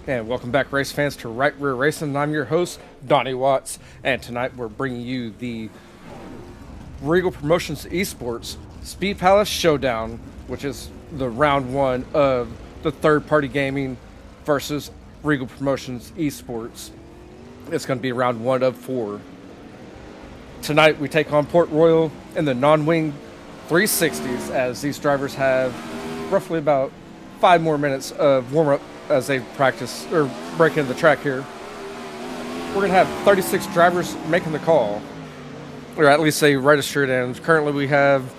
And welcome back, race fans, to Right Rear Racing. I'm your host, Donnie Watts, and tonight we're bringing you the Regal Promotions Esports Speed Palace Showdown, which is the round one of the third-party gaming versus Regal Promotions Esports. It's going to be round one of four. Tonight we take on Port Royal in the non-wing 360s, as these drivers have roughly about 5 more minutes of warm-up as they practice or break into the track here. We're going to have 36 drivers making the call, or at least they registered, and currently we have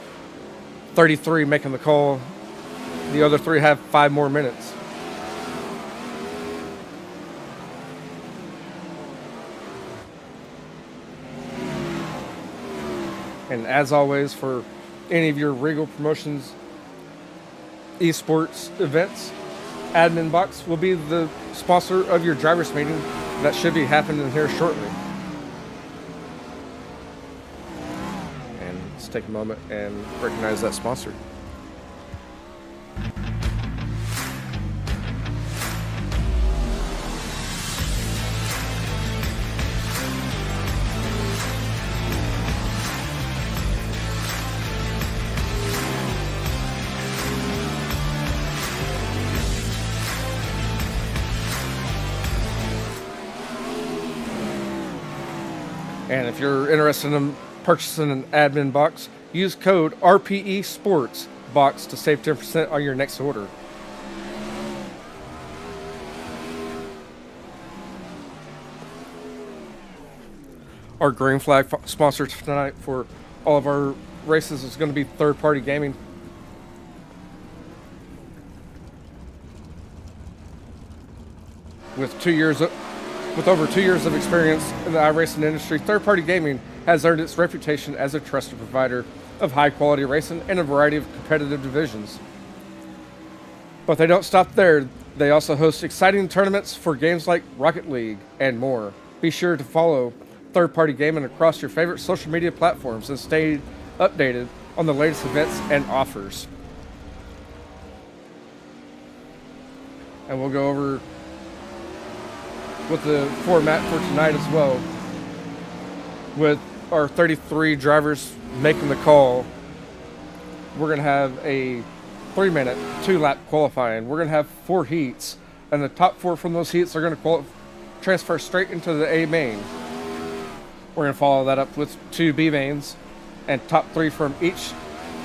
33 making the call. The other 3 have 5 more minutes. And as always, for any of your Regal Promotions esports events, Admin Box will be the sponsor of your drivers meeting that should be happening here shortly. And let's take a moment and recognize that sponsor. And if you're interested in purchasing an admin box, use code RPE Sports Box to save 10% on your next order. Our green flag sponsor tonight for all of our races is going to be Third Party Gaming. With over 2 years of experience in the iRacing industry, Third Party Gaming has earned its reputation as a trusted provider of high-quality racing in a variety of competitive divisions. But they don't stop there. They also host exciting tournaments for games like Rocket League and more. Be sure to follow Third Party Gaming across your favorite social media platforms and stay updated on the latest events and offers. And we'll go over with the format for tonight as well. With our 33 drivers making the call, we're going to have a 3-minute, 2-lap qualifying. We're going to have 4 heats, and the top 4 from those heats are going to transfer straight into the A main. We're going to follow that up with 2 B mains, and top 3 from each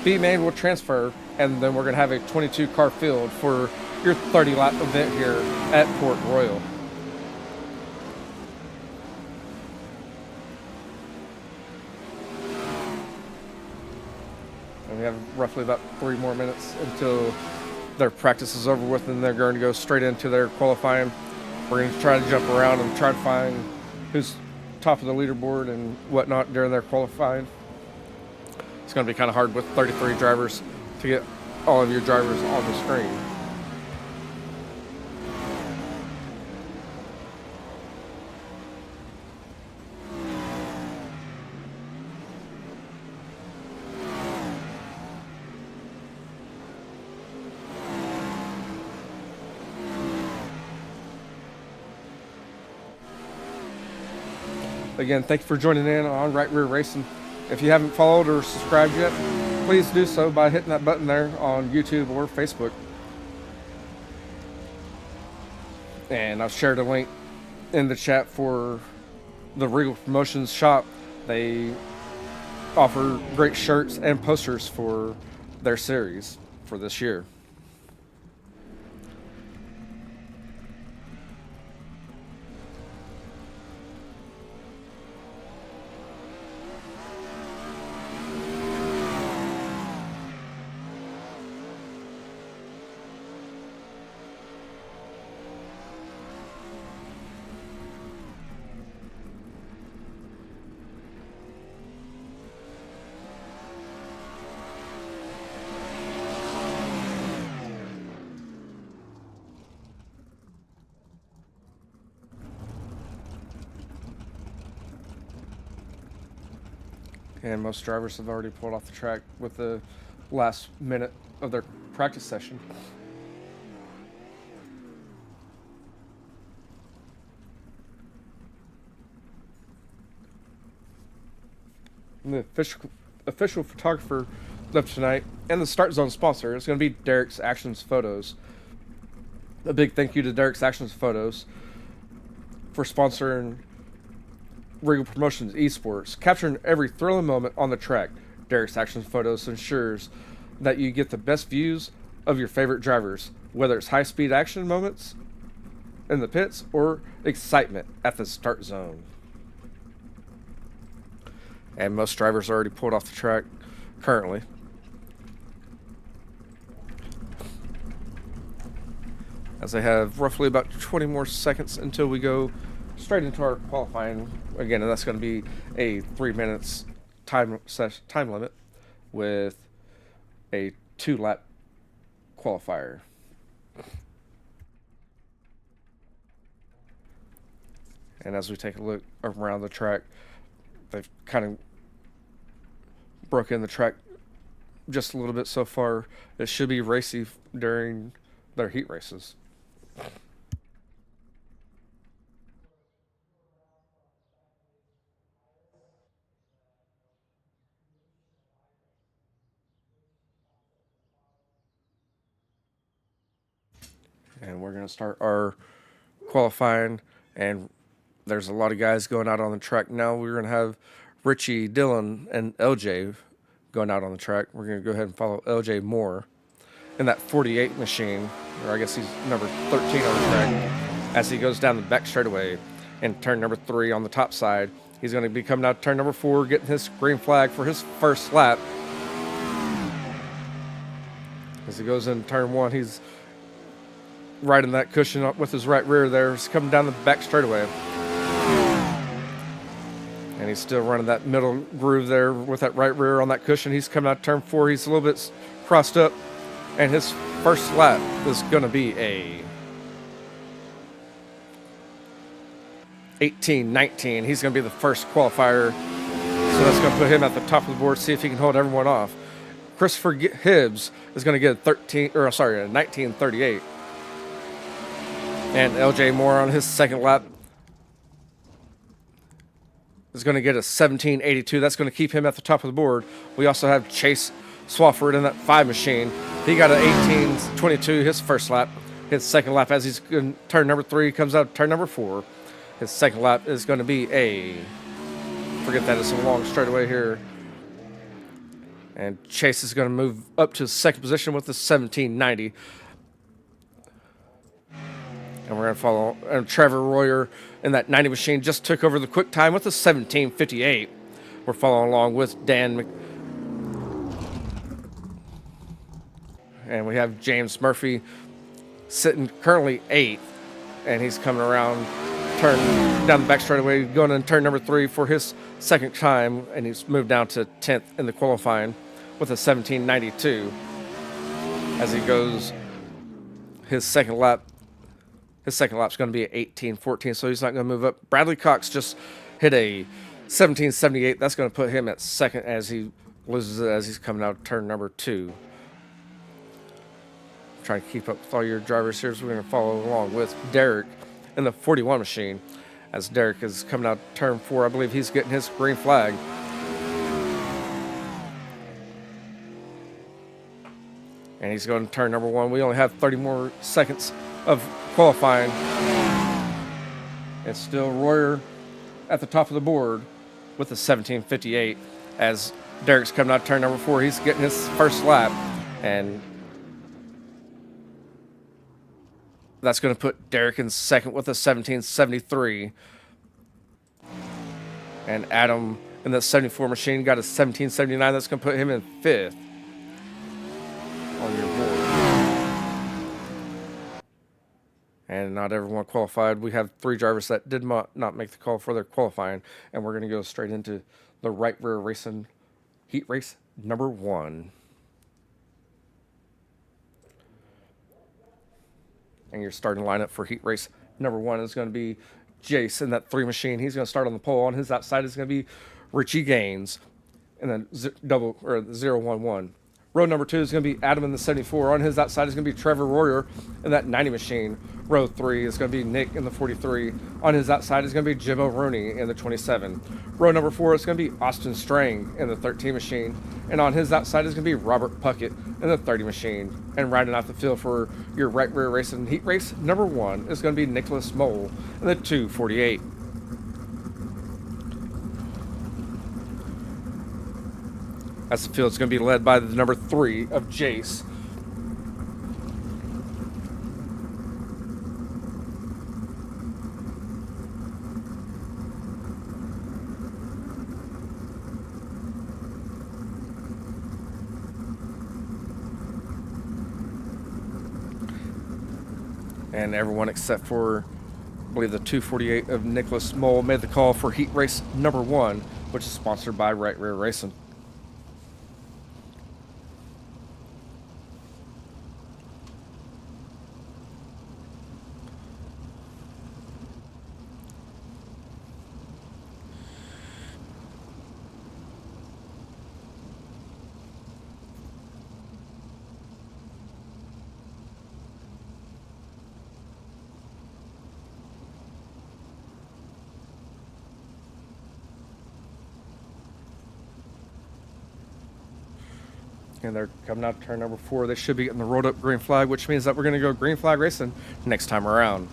B main will transfer, and then we're going to have a 22-car field for your 30-lap event here at Port Royal. We have roughly about 3 more minutes until their practice is over with, and they're going to go straight into their qualifying. We're going to try to jump around and try to find who's top of the leaderboard and whatnot during their qualifying. It's going to be kind of hard with 33 drivers to get all of your drivers on the screen. Again, thank you for joining in on Right Rear Racing. If you haven't followed or subscribed yet, please do so by hitting that button there on YouTube or Facebook. And I've shared a link in the chat for the Regal Promotions shop. They offer great shirts and posters for their series for this year. And most drivers have already pulled off the track with the last minute of their practice session. The official photographer of tonight and the Start Zone sponsor is going to be Derek's Actions Photos. A big thank you to Derek's Actions Photos for sponsoring Regal Promotions Esports, capturing every thrilling moment on the track. Derek's Actions Photos ensures that you get the best views of your favorite drivers, whether it's high-speed action moments in the pits or excitement at the start zone. And most drivers are already pulled off the track currently. As they have roughly about 20 more seconds until we go straight into our qualifying again, and that's going to be a 3 minutes time limit with a 2-lap qualifier. And as we take a look around the track, they've kind of broken the track just a little bit so far. It should be racy during their heat races. And we're going to start our qualifying, and there's a lot of guys going out on the track now. We're going to have Richie, Dylan, and LJ going out on the track. We're going to go ahead and follow LJ Moore in that 48 machine, or I guess he's number 13 on the track, as he goes down the back straightaway in turn number 3 on the top side. He's going to be coming out turn number 4, getting his green flag for his first lap. As he goes in turn 1, he's riding that cushion up with his right rear there. He's coming down the back straightaway. And he's still running that middle groove there with that right rear on that cushion. He's coming out turn 4. He's a little bit crossed up. And his first lap is going to be a 18-19. He's going to be the first qualifier. So that's going to put him at the top of the board, see if he can hold everyone off. Christopher Hibbs is going to get a 19:38. And LJ Moore on his second lap is going to get a 17:82. That's going to keep him at the top of the board. We also have Chase Swafford in that 5 machine. He got an 18:22 his first lap. His second lap, as he's in turn number 3, comes out turn number 4. His second lap is going to be forget that it's a long straightaway here. And Chase is going to move up to second position with the 17:90. And we're going to follow Trevor Royer in that 90 machine. Just took over the quick time with the 17:58. We're following along with Dan and we have James Murphy sitting currently 8th. And he's coming around, turn down the back straightaway, going in turn number 3 for his second time. And he's moved down to 10th in the qualifying with a 17:92. As he goes his second lap. His second lap's going to be at 18:14, so he's not going to move up. Bradley Cox just hit a 17:78. That's going to put him at second as he loses it as he's coming out of turn number 2. Trying to keep up with all your drivers here, so we're going to follow along with Derek in the 41 machine. As Derek is coming out turn 4, I believe he's getting his green flag. And he's going to turn number 1. We only have 30 more seconds of qualifying. It's still Royer at the top of the board with a 17:58 as Derek's coming out turn number 4. He's getting his first lap, and that's going to put Derek in second with a 17:73. And Adam in the 74 machine got a 17:79. That's going to put him in 5th on your board. And not everyone qualified. We have 3 drivers that did not make the call for their qualifying. And we're going to go straight into the right rear racing heat race number 1. And your starting lineup for heat race number 1 is going to be Jace in that 3 machine. He's going to start on the pole. On his outside is going to be Richie Gaines. And then 011. Row number 2 is going to be Adam in the 74. On his outside is going to be Trevor Warrior in that 90 machine. Row 3 is going to be Nick in the 43. On his outside is going to be Jim O'Rooney in the 27. Row number 4 is going to be Austin Strang in the 13 machine. And on his outside is going to be Robert Puckett in the 30 machine. And riding out the field for your right rear racing heat race number 1 is going to be Nicholas Mole in the 248. As the field is going to be led by the number 3 of Jace. And everyone except for, I believe, the 248 of Nicholas Mole made the call for heat race number 1, which is sponsored by Right Rear Racing. And they're coming out to turn number 4. They should be getting the rolled up green flag, which means that we're going to go green flag racing next time around.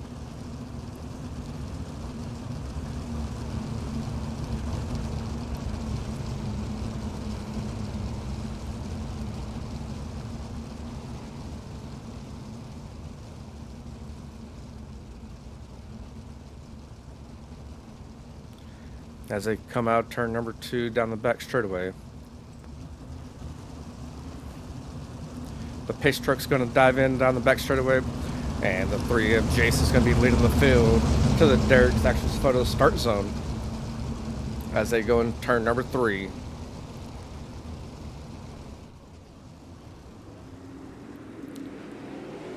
As they come out turn number 2 down the back straightaway. The pace truck's going to dive in down the back straightaway, and the 3 of Jace is going to be leading the field to the Derek's Actions Photo start zone as they go in turn number 3.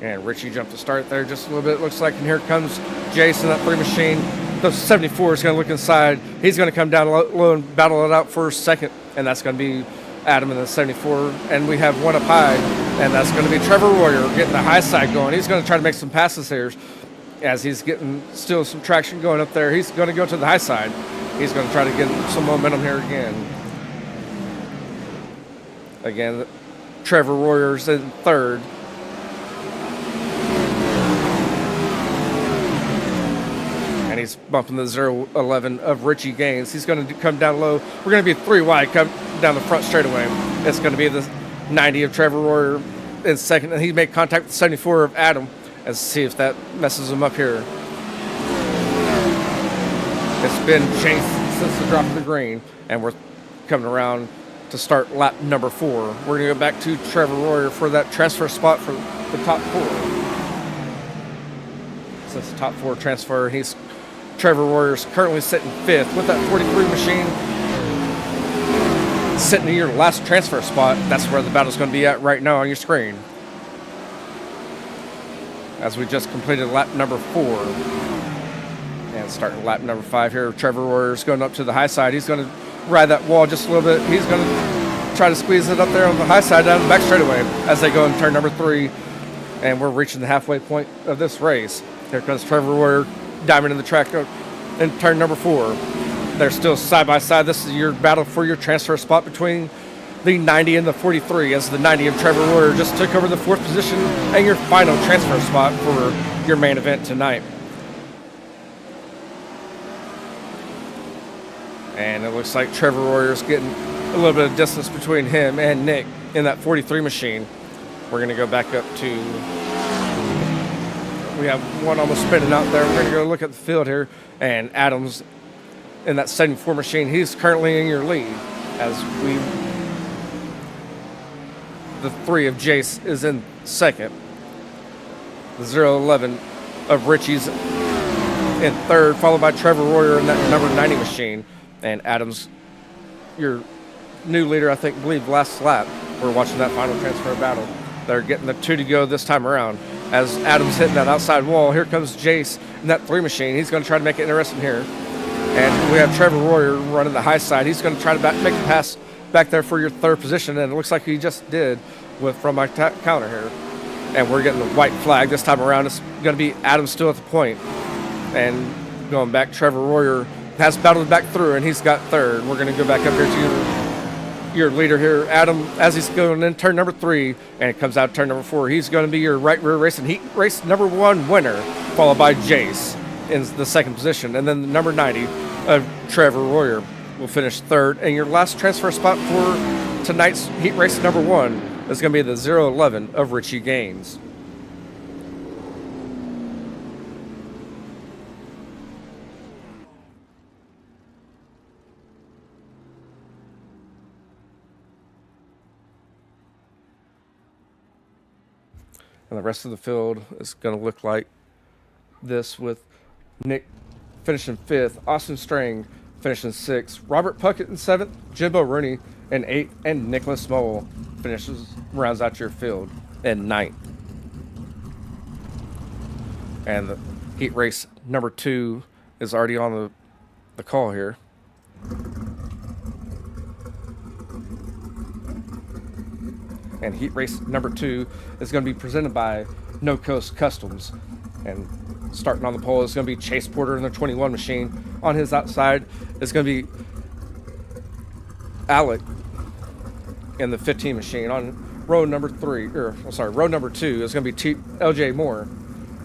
And Richie jumped to start there just a little bit, it looks like, and here comes Jace in that 3 machine. The 74 is going to look inside. He's going to come down low and battle it out for second, and that's going to be Adam in the 74, and we have one up high, and that's going to be Trevor Warrior getting the high side going. He's going to try to make some passes here as he's getting still some traction going up there. He's going to go to the high side. He's going to try to get some momentum here again. Again, Trevor Warrior's in third. And he's bumping the 0-11 of Richie Gaines. He's going to come down low. We're going to be 3 wide, come down the front straightaway. It's going to be the 90 of Trevor Warrior in second, and he made contact with the 74 of Adam. Let's see if that messes him up here. It's been chased since the drop of the green, and we're coming around to start lap number 4. We're going to go back to Trevor Warrior for that transfer spot for the top 4. Since the top 4 transfer, Trevor Warrior's currently sitting 5th with that 43 machine. Sitting in your last transfer spot, that's where the battle's going to be at right now on your screen. As we just completed lap number 4. And starting lap number 5 here, Trevor Warrior's going up to the high side. He's going to ride that wall just a little bit. He's going to try to squeeze it up there on the high side down the back straightaway as they go in turn number 3. And we're reaching the halfway point of this race. Here comes Trevor Warrior diving in the track in turn number 4. They're still side by side. This is your battle for your transfer spot between the 90 and the 43, as the 90 of Trevor Warrior just took over the 4th position and your final transfer spot for your main event tonight. And it looks like Trevor Warrior's getting a little bit of distance between him and Nick in that 43 machine. We're going to go back up to, we have one almost spinning out there. We're going to go look at the field here, and Adams in that 74 machine, he's currently in your lead as the 3 of Jace is in second. The 0-11 of Richie's in third, followed by Trevor Warrior in that number 90 machine. And Adams, your new leader, I believe last lap. We're watching that final transfer battle. They're getting the 2 to go this time around. As Adams hitting that outside wall, here comes Jace in that 3 machine. He's going to try to make it interesting here. And we have Trevor Warrior running the high side. He's going to try to make a pass back there for your third position, and it looks like he just did from my counter here. And we're getting the white flag this time around. It's going to be Adam still at the point. And going back, Trevor Royer has battled back through, and he's got third. We're going to go back up here to your leader here, Adam, as he's going in turn number 3, and it comes out turn number 4. He's going to be your right rear racing heat race number 1 winner, followed by Jace in the second position. And then the number 90 of Trevor Royer will finish third. And your last transfer spot for tonight's heat race number 1 is going to be the 011 of Richie Gaines. And the rest of the field is going to look like this, with Nick finishing 5th, Austin Strang finishing 6th, Robert Puckett in 7th, Jimbo Rooney in 8th, and Nicholas Mole rounds out your field in 9th. And the heat race number 2 is already on the call here. And heat race number 2 is going to be presented by No Coast Customs. And starting on the pole is going to be Chase Porter in the 21 machine. On his outside is going to be Alec in the 15 machine. On row number 2 is going to be LJ Moore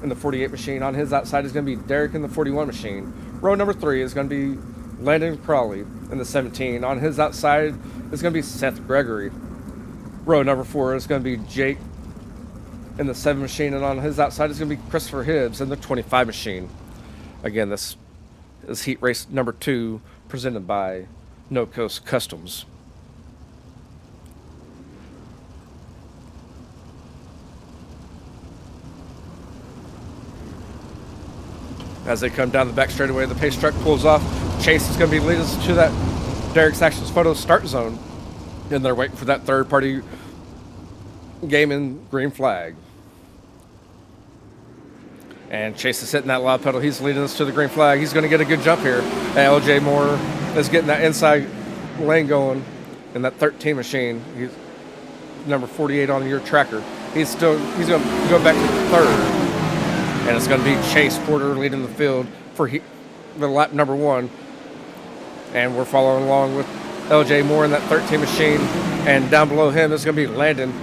in the 48 machine. On his outside is going to be Derek in the 41 machine. Row number 3 is going to be Landon Crawley in the 17. On his outside is going to be Seth Gregory. Row number 4 is going to be Jake in the 7 machine, and on his outside is going to be Christopher Hibbs in the 25 machine. Again, this is heat race number 2 presented by No Coast Customs. As they come down the back straightaway, the pace truck pulls off. Chase is going to be leading us to that Derek's Actions Photo start zone. And they're waiting for that third-party gaming green flag. And Chase is hitting that loud pedal. He's leading us to the green flag. He's going to get a good jump here. And LJ Moore is getting that inside lane going in that 13 machine. He's number 48 on your tracker. He's going to go back to third. And it's going to be Chase Porter leading the field for the lap number 1. And we're following along with LJ Moore in that 13 machine, and down below him is going to be Landon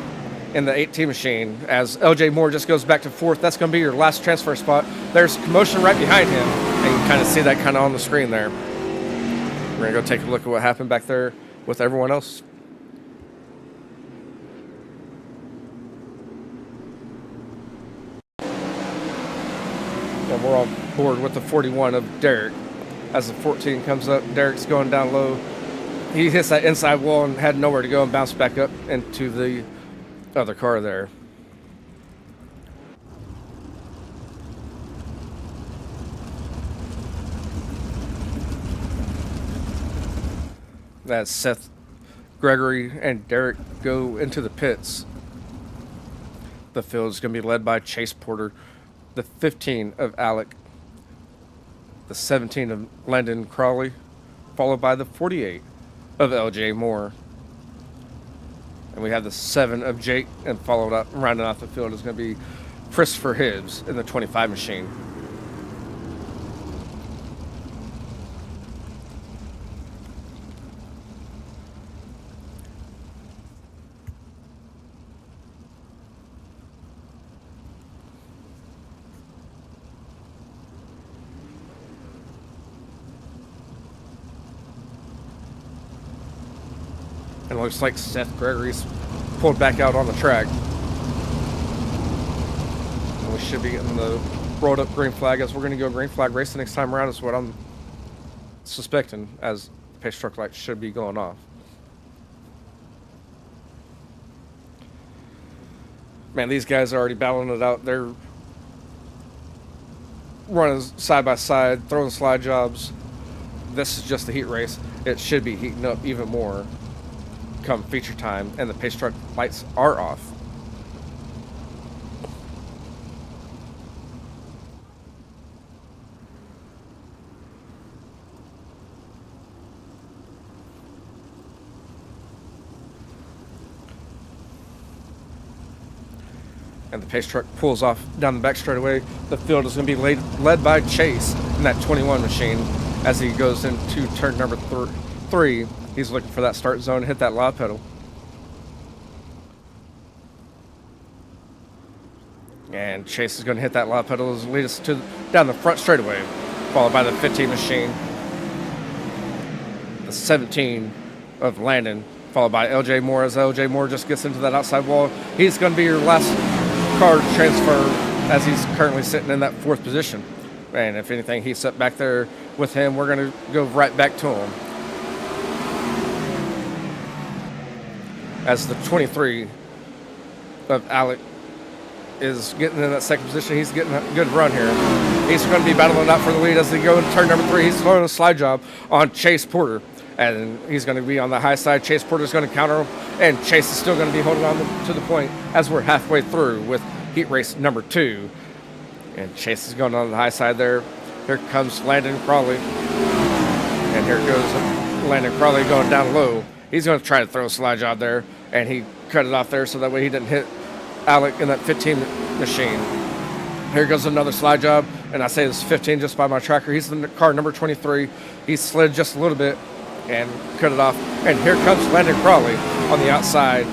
in the 18 machine. As LJ Moore just goes back to 4th, that's going to be your last transfer spot. There's commotion right behind him, and you can kind of see that kind of on the screen there. We're going to go take a look at what happened back there with everyone else. And we're on board with the 41 of Derek. As the 14 comes up, Derek's going down low. He hits that inside wall and had nowhere to go and bounced back up into the other car there. As Seth Gregory and Derek go into the pits, the field is going to be led by Chase Porter, the 15 of Alec, the 17 of Landon Crawley, followed by the 48 of LJ Moore. And we have the 7 of Jake, and rounding out the field is going to be Christopher Hibbs in the 25 machine. And it looks like Seth Gregory's pulled back out on the track. And we should be getting the rolled up green flag, as we're going to go green flag race the next time around, is what I'm suspecting, as the pace truck lights should be going off. Man, these guys are already battling it out. They're running side by side, throwing slide jobs. This is just the heat race. It should be heating up even more come feature time, and the pace truck lights are off. And the pace truck pulls off down the back straightaway. The field is going to be led by Chase in that 21 machine as he goes into turn number 3. He's looking for that start zone, hit that loud pedal. And Chase is going to hit that loud pedal as lead us down the front straightaway, followed by the 15 machine. The 17 of Landon, followed by LJ Moore as LJ Moore just gets into that outside wall. He's going to be your last car transfer as he's currently sitting in that 4th position. And if anything, he's set back there with him. We're going to go right back to him. As the 23 of Alec is getting in that 2nd position, he's getting a good run here. He's going to be battling out for the lead as they go into turn number 3. He's throwing a slide job on Chase Porter. And he's going to be on the high side. Chase Porter's going to counter him. And Chase is still going to be holding on to the point as we're halfway through with heat race number 2. And Chase is going on the high side there. Here comes Landon Crawley. And here goes Landon Crawley going down low. He's going to try to throw a slide job there. And he cut it off there so that way he didn't hit Alec in that 15 machine. Here goes another slide job. And I say this 15 just by my tracker. He's in the car number 23. He slid just a little bit and cut it off. And here comes Landon Crawley on the outside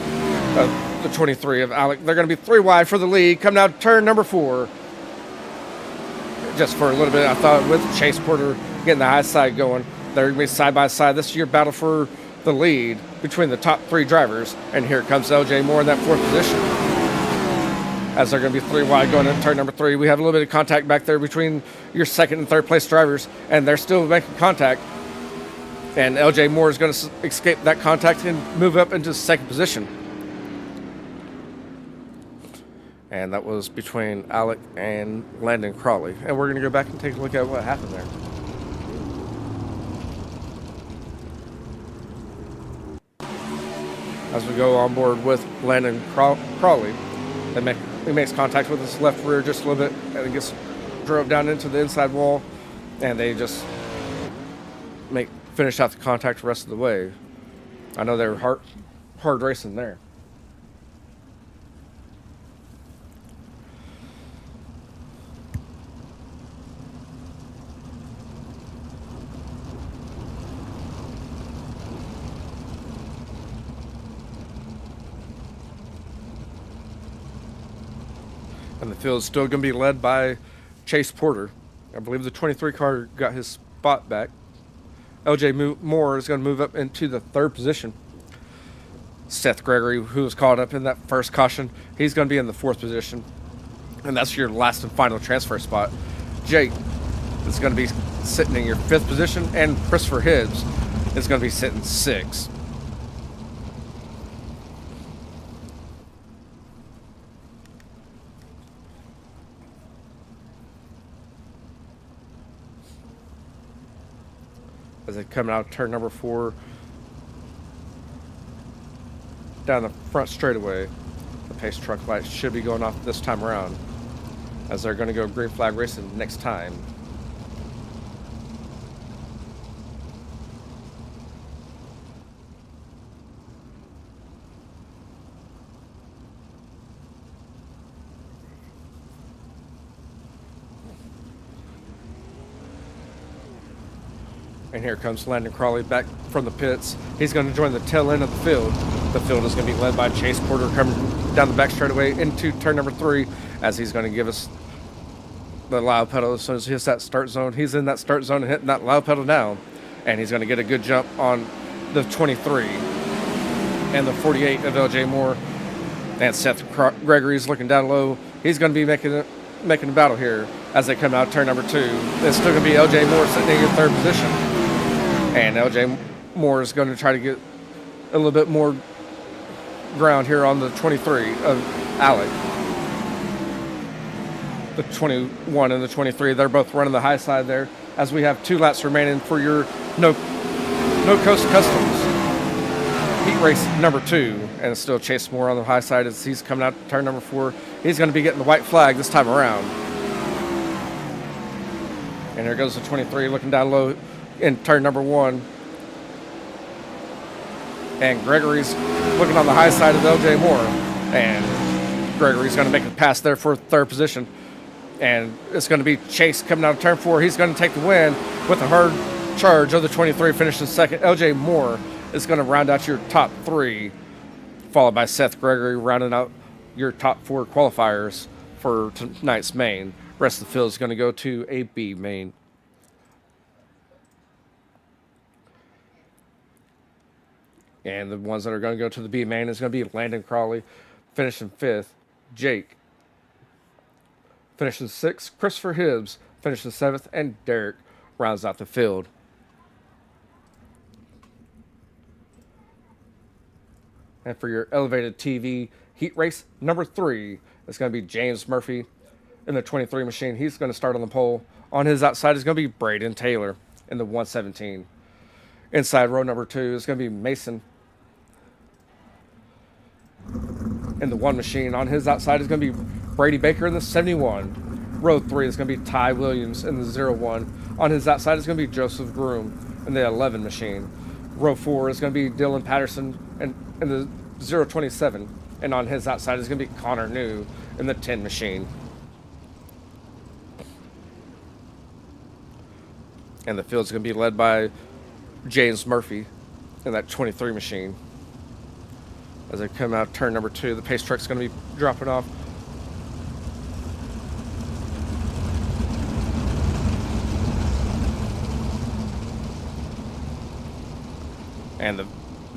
of the 23 of Alec. They're going to be 3 wide for the lead. Coming out turn number 4. Just for a little bit, I thought with Chase Porter getting the high side going, they're going to be side by side. This is your battle for the lead between the top 3 drivers. And here comes LJ Moore in that 4th position. As they're going to be 3 wide going into turn number 3. We have a little bit of contact back there between your 2nd and 3rd place drivers, and they're still making contact. And LJ Moore is going to escape that contact and move up into 2nd position. And that was between Alec and Landon Crawley. And we're going to go back and take a look at what happened there. As we go on board with Landon Crawley, he makes contact with his left rear just a little bit, and he gets drove down into the inside wall, and they just finish out the contact the rest of the way. I know they were hard racing there. And the field is still going to be led by Chase Porter. I believe the 23 car got his spot back. LJ Moore is going to move up into the 3rd position. Seth Gregory, who was caught up in that first caution, he's going to be in the 4th position. And that's your last and final transfer spot. Jake is going to be sitting in your 5th position, and Christopher Hibbs is going to be sitting 6th. As they come out turn number 4 down the front straightaway. The pace truck lights should be going off this time around, as they're going to go green flag racing next time. And here comes Landon Crawley back from the pits. He's going to join the tail end of the field. The field is going to be led by Chase Porter coming down the back straightaway into turn number 3, as he's going to give us the loud pedal as soon as he hits that start zone. He's in that start zone and hitting that loud pedal down. And he's going to get a good jump on the 23 and the 48 of LJ Moore. And Seth Gregory's looking down low. He's going to be making a battle here as they come out turn number 2. It's still going to be LJ Moore sitting in your 3rd position. And LJ Moore is going to try to get a little bit more ground here on the 23 of Alec. The 21 and the 23, they're both running the high side there, as we have 2 laps remaining for your No Coast Customs heat race number 2. And it's still Chase Moore on the high side as he's coming out turn number 4. He's going to be getting the white flag this time around. And there goes the 23 looking down low in turn number 1. And Gregory's looking on the high side of LJ Moore. And Gregory's going to make a pass there for third position. And it's going to be Chase coming out of turn 4. He's going to take the win with a hard charge of the 23, finishing second. LJ Moore is going to round out your top 3, followed by Seth Gregory rounding out your top 4 qualifiers for tonight's main. Rest of the field is going to go to a B main. And the ones that are going to go to the B main is going to be Landon Crawley, finishing 5th. Jake, finishing 6th. Christopher Hibbs, finishing 7th. And Derek rounds out the field. And for your elevated TV heat race number 3, it's going to be James Murphy in the 23 machine. He's going to start on the pole. On his outside is going to be Braden Taylor in the 117. Inside row number 2 is going to be Mason in the 1 machine. On his outside is going to be Brady Baker in the 71. Row 3 is going to be Ty Williams in the 01. On his outside is going to be Joseph Groom in the 11 machine. Row 4 is going to be Dylan Patterson in the 027. And on his outside is going to be Connor New in the 10 machine. And the field's going to be led by James Murphy in that 23 machine. As they come out turn number 2, the pace truck's going to be dropping off. And the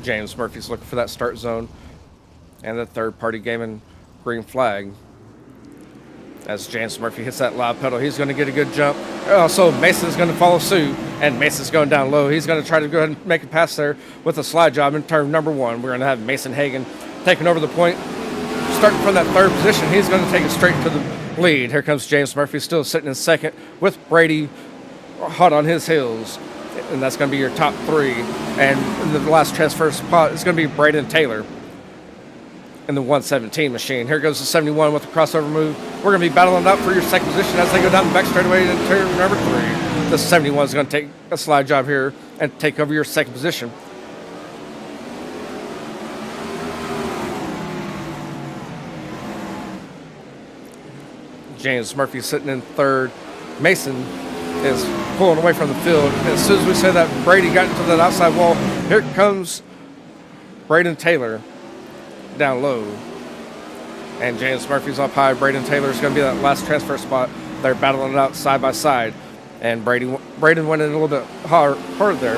James Murphy's looking for that start zone. And the third-party gaming green flag. As James Murphy hits that loud pedal, he's going to get a good jump. Also, Mason's going to follow suit, and Mason's going down low. He's going to try to go ahead and make a pass there with a slide job in turn number 1. We're going to have Mason Hagan taking over the point. Starting from that third position, he's going to take it straight to the lead. Here comes James Murphy, still sitting in second with Brady hot on his heels. And that's going to be your top 3. And in the last transfer spot is going to be Braden Taylor in the 117 machine. Here goes the 71 with the crossover move. We're going to be battling up for your second position as they go down the back straightaway to turn number 3. The 71 is going to take a slide job here and take over your second position. James Murphy sitting in third. Mason is pulling away from the field. And as soon as we say that Brady got into that outside wall, here comes Braden Taylor down low. And James Murphy's up high. Braden Taylor's going to be that last transfer spot. They're battling it out side by side. And Braden went in a little bit hard there.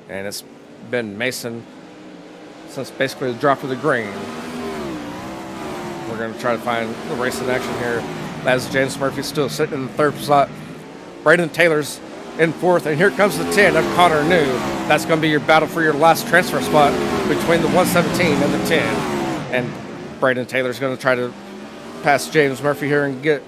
And it's been Mason since basically the drop of the green. We're going to try to find the race in action here. As James Murphy's still sitting in the third spot. Braden Taylor's in fourth, and here comes the 10 of Connor New. That's going to be your battle for your last transfer spot between the 117 and the 10. And Braden Taylor's going to try to pass James Murphy here and get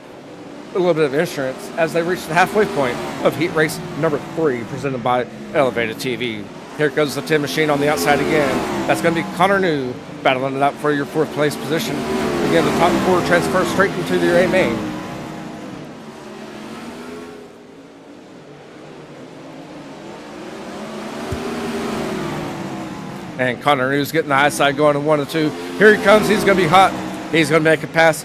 a little bit of insurance as they reach the halfway point of heat race number 3, presented by Elevated TV. Here goes the 10 machine on the outside again. That's going to be Connor New battling it out for your 4th place position. Again, the top 4 transfer straight into the A main. And Connor New's getting the high side going in 1 and 2. Here he comes. He's going to be hot. He's going to make a pass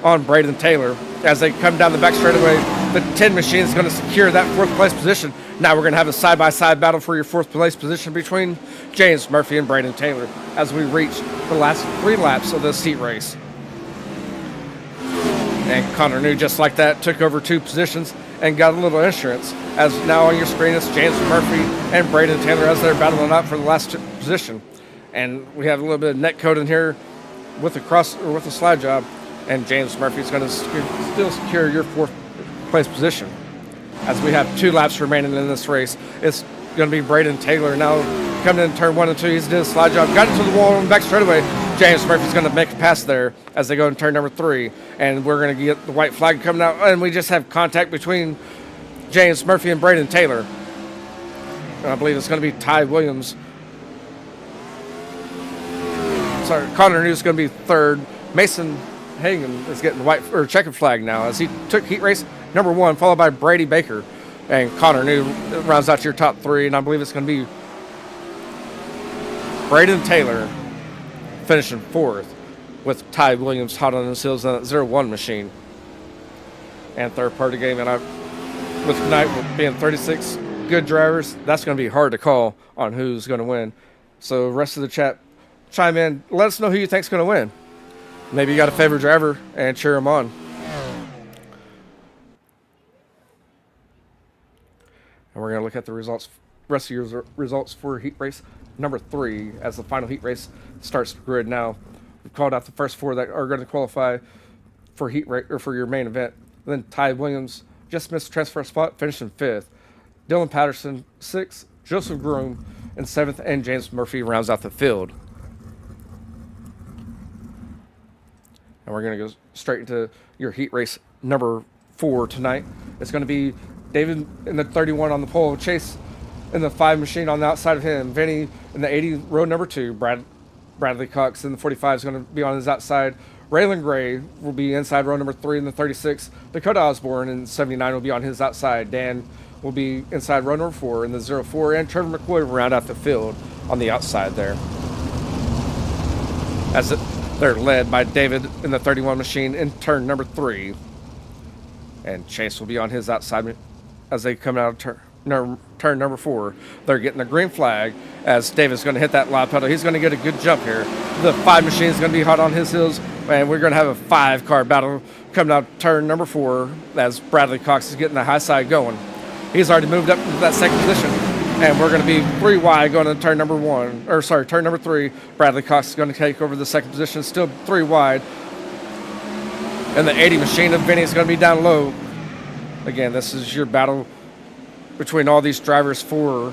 on Braden Taylor. As they come down the back straightaway, the 10 machine is going to secure that 4th place position. Now we're going to have a side-by-side battle for your 4th place position between James Murphy and Braden Taylor as we reach the last 3 laps of this heat race. And Connor New, just like that, took over 2 positions and got a little insurance. As now on your screen is James Murphy and Braden Taylor as they're battling out for the last position. And we have a little bit of net code in here with the slide job. And James Murphy's going to still secure your 4th place position. As we have 2 laps remaining in this race, it's going to be Braden Taylor now coming in turn 1 and 2. He's doing a slide job, got into the wall and back straightaway. James Murphy's going to make a pass there as they go in turn number 3. And we're going to get the white flag coming out. And we just have contact between James Murphy and Braden Taylor. And I believe it's going to be Ty Williams. Sorry, Connor New's going to be 3rd. Mason Hagan is getting the white or checkered flag now as he took heat race number 1, followed by Brady Baker. And Connor New rounds out your top 3, and I believe it's going to be Braden Taylor finishing 4th, with Ty Williams hot on his heels on that 0-1 machine. And third part of the game, and with tonight being 36 good drivers, that's going to be hard to call on who's going to win. So rest of the chat, chime in. Let us know who you think's going to win. Maybe you got a favorite driver and cheer them on. And we're going to look at the rest of your results for heat race number 3 as the final heat race starts the grid now. We've called out the first 4 that are going to qualify for heat race or for your main event. Then Ty Williams just missed the transfer spot, finishing 5th. Dylan Patterson 6th, Joseph Groom in 7th, and James Murphy rounds out the field. And we're going to go straight into your heat race number 4 tonight. It's going to be David in the 31 on the pole, Chase in the 5 machine on the outside of him, Vinny in the 80 row number 2, Bradley Cox in the 45 is going to be on his outside. Raylan Gray will be inside row number 3 in the 36. Dakota Osborne in 79 will be on his outside. Dan will be inside row number 4 in the 04, and Trevor McCoy will round out the field on the outside there. They're led by David in the 31 machine in turn number 3. And Chase will be on his outside as they come out of turn number 4. They're getting the green flag as David's going to hit that lob pedal. He's going to get a good jump here. The 5 machine is going to be hot on his heels, and we're going to have a 5-car battle coming out turn number 4 as Bradley Cox is getting the high side going. He's already moved up into that second position, and we're going to be 3 wide going to turn number 3. Bradley Cox is going to take over the second position, still 3 wide. And the 80 machine of Vinny is going to be down low. Again, this is your battle between all these drivers for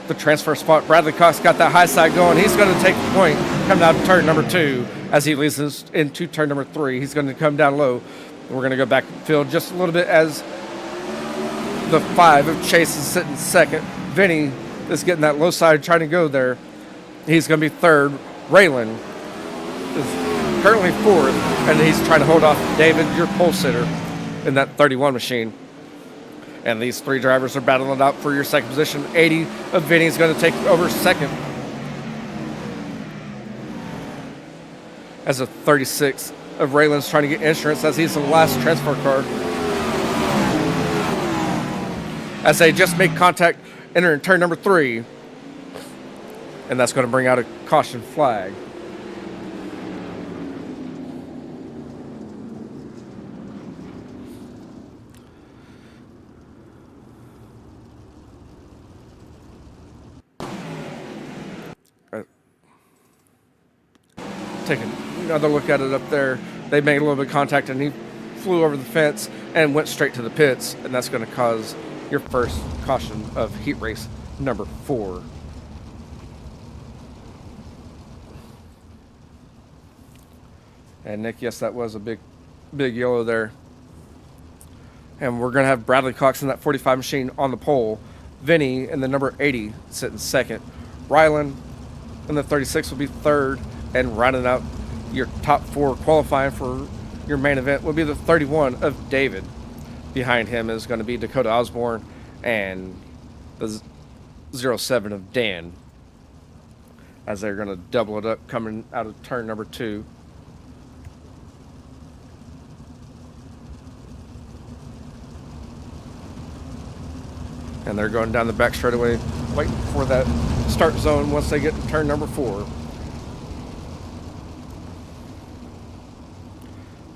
the transfer spot. Bradley Cox got that high side going. He's going to take the point coming out of turn number 2 as he leads us into turn number 3. He's going to come down low. We're going to go back to the field just a little bit as the 5 of Chase is sitting second. Vinny is getting that low side trying to go there. He's going to be 3rd. Raylan is currently 4th, and he's trying to hold off David, your pole sitter, in that 31 machine. And these 3 drivers are battling it out for your second position. 80 of Vinny is going to take over second. As a 36 of Raylan's trying to get insurance as he's the last transfer car. As they just make contact, entering turn number 3. And that's going to bring out a caution flag. Take another look at it up there. They made a little bit of contact, and he flew over the fence and went straight to the pits, and that's going to cause your first caution of heat race number 4. And Nick, yes, that was a big yellow there. And we're going to have Bradley Cox in that 45 machine on the pole. Vinny in the number 80 sitting second. Rylan in the 36 will be 3rd. And rounding out your top 4 qualifying for your main event will be the 31 of David. Behind him is going to be Dakota Osborne and the 07 of Dan, as they're going to double it up coming out of turn number 2. And they're going down the back straightaway, waiting for that start zone once they get to turn number 4.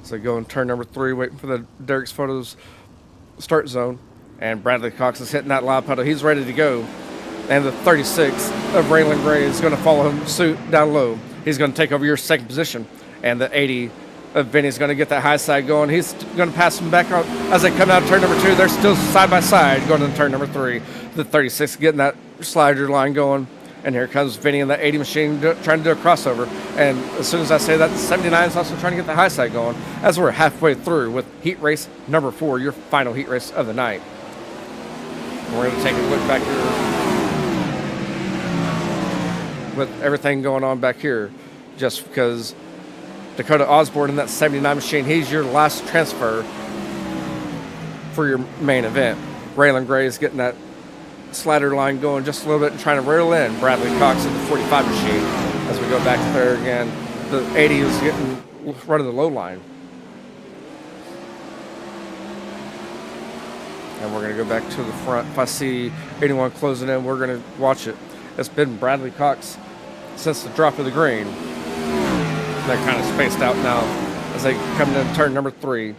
So they go in turn number 3, waiting for the Derek's Photos start zone. And Bradley Cox is hitting that lob pedal. He's ready to go. And the 36 of Raylan Gray is going to follow him suit down low. He's going to take over your second position. And the 80 of Vinny is going to get that high side going. He's going to pass him back out as they come out of turn number 2. They're still side by side going into turn number 3. The 36 getting that slider line going. And here comes Vinny in the 80 machine trying to do a crossover. And as soon as I say that, the 79 is also trying to get the high side going as we're halfway through with heat race number 4, your final heat race of the night. And we're going to take a look back here with everything going on back here, just because Dakota Osborne in that 79 machine, he's your last transfer for your main event. Raylan Gray is getting that slider line going just a little bit and trying to rail in Bradley Cox in the 45 machine. As we go back there again, the 80 is getting running the low line. And we're going to go back to the front. If I see anyone closing in, we're going to watch it. It's been Bradley Cox since the drop of the green. They're kind of spaced out now as they come into turn number 3.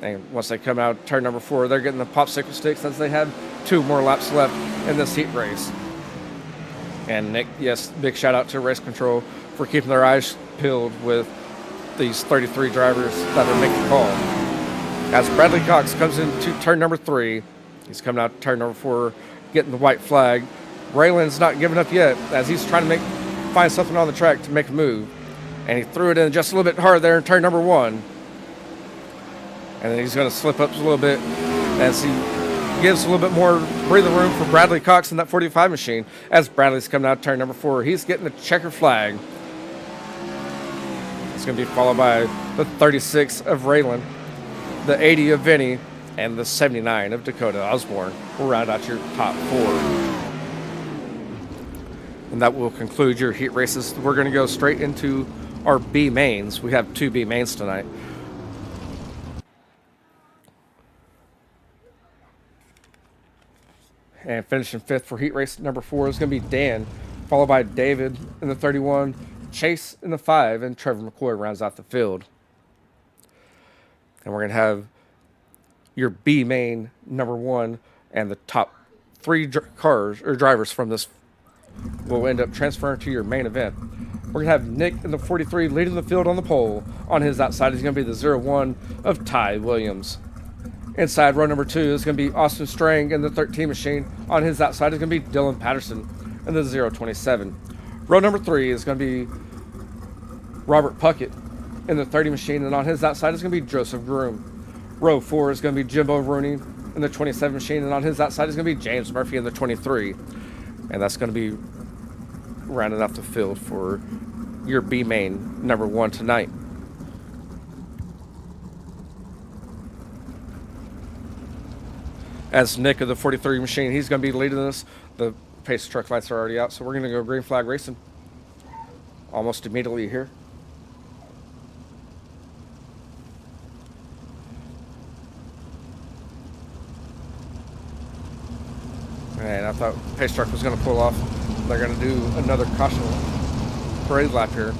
And once they come out turn number 4, they're getting the popsicle sticks as they have 2 more laps left in this heat race. And Nick, yes, big shout out to Race Control for keeping their eyes peeled with these 33 drivers that are making the call. As Bradley Cox comes into turn number 3, he's coming out to turn number 4, getting the white flag. Raylan's not giving up yet as he's trying to find something on the track to make a move. And he threw it in just a little bit hard there in turn number 1. And then he's going to slip up a little bit as he gives a little bit more breathing room for Bradley Cox in that 45 machine. As Bradley's coming out turn number 4, he's getting the checker flag. It's going to be followed by the 36 of Raylan, the 80 of Vinny, and the 79 of Dakota Osborne will round out your top 4. And that will conclude your heat races. We're going to go straight into our B mains. We have 2 B mains tonight. And finishing 5th for heat race number 4 is going to be Dan, followed by David in the 31, Chase in the 5, and Trevor McCoy rounds out the field. And we're going to have your B main number 1 and the top 3 cars or drivers from this will end up transferring to your main event. We're going to have Nick in the 43 leading the field on the pole. On his outside is going to be the 01 of Ty Williams. Inside row number 2 is going to be Austin Strang in the 13 machine. On his outside is going to be Dylan Patterson in the 027. Row number 3 is going to be Robert Puckett in the 30 machine, and on his outside is going to be Joseph Groom. Row 4 is going to be Jimbo Rooney in the 27 machine, and on his outside is going to be James Murphy in the 23. And that's going to be rounding off the field for your B main number 1 tonight. As Nick of the 43 machine, he's going to be leading us. The pace truck lights are already out, so we're going to go green flag racing almost immediately here. And I thought pace truck was going to pull off. They're going to do another caution parade lap here.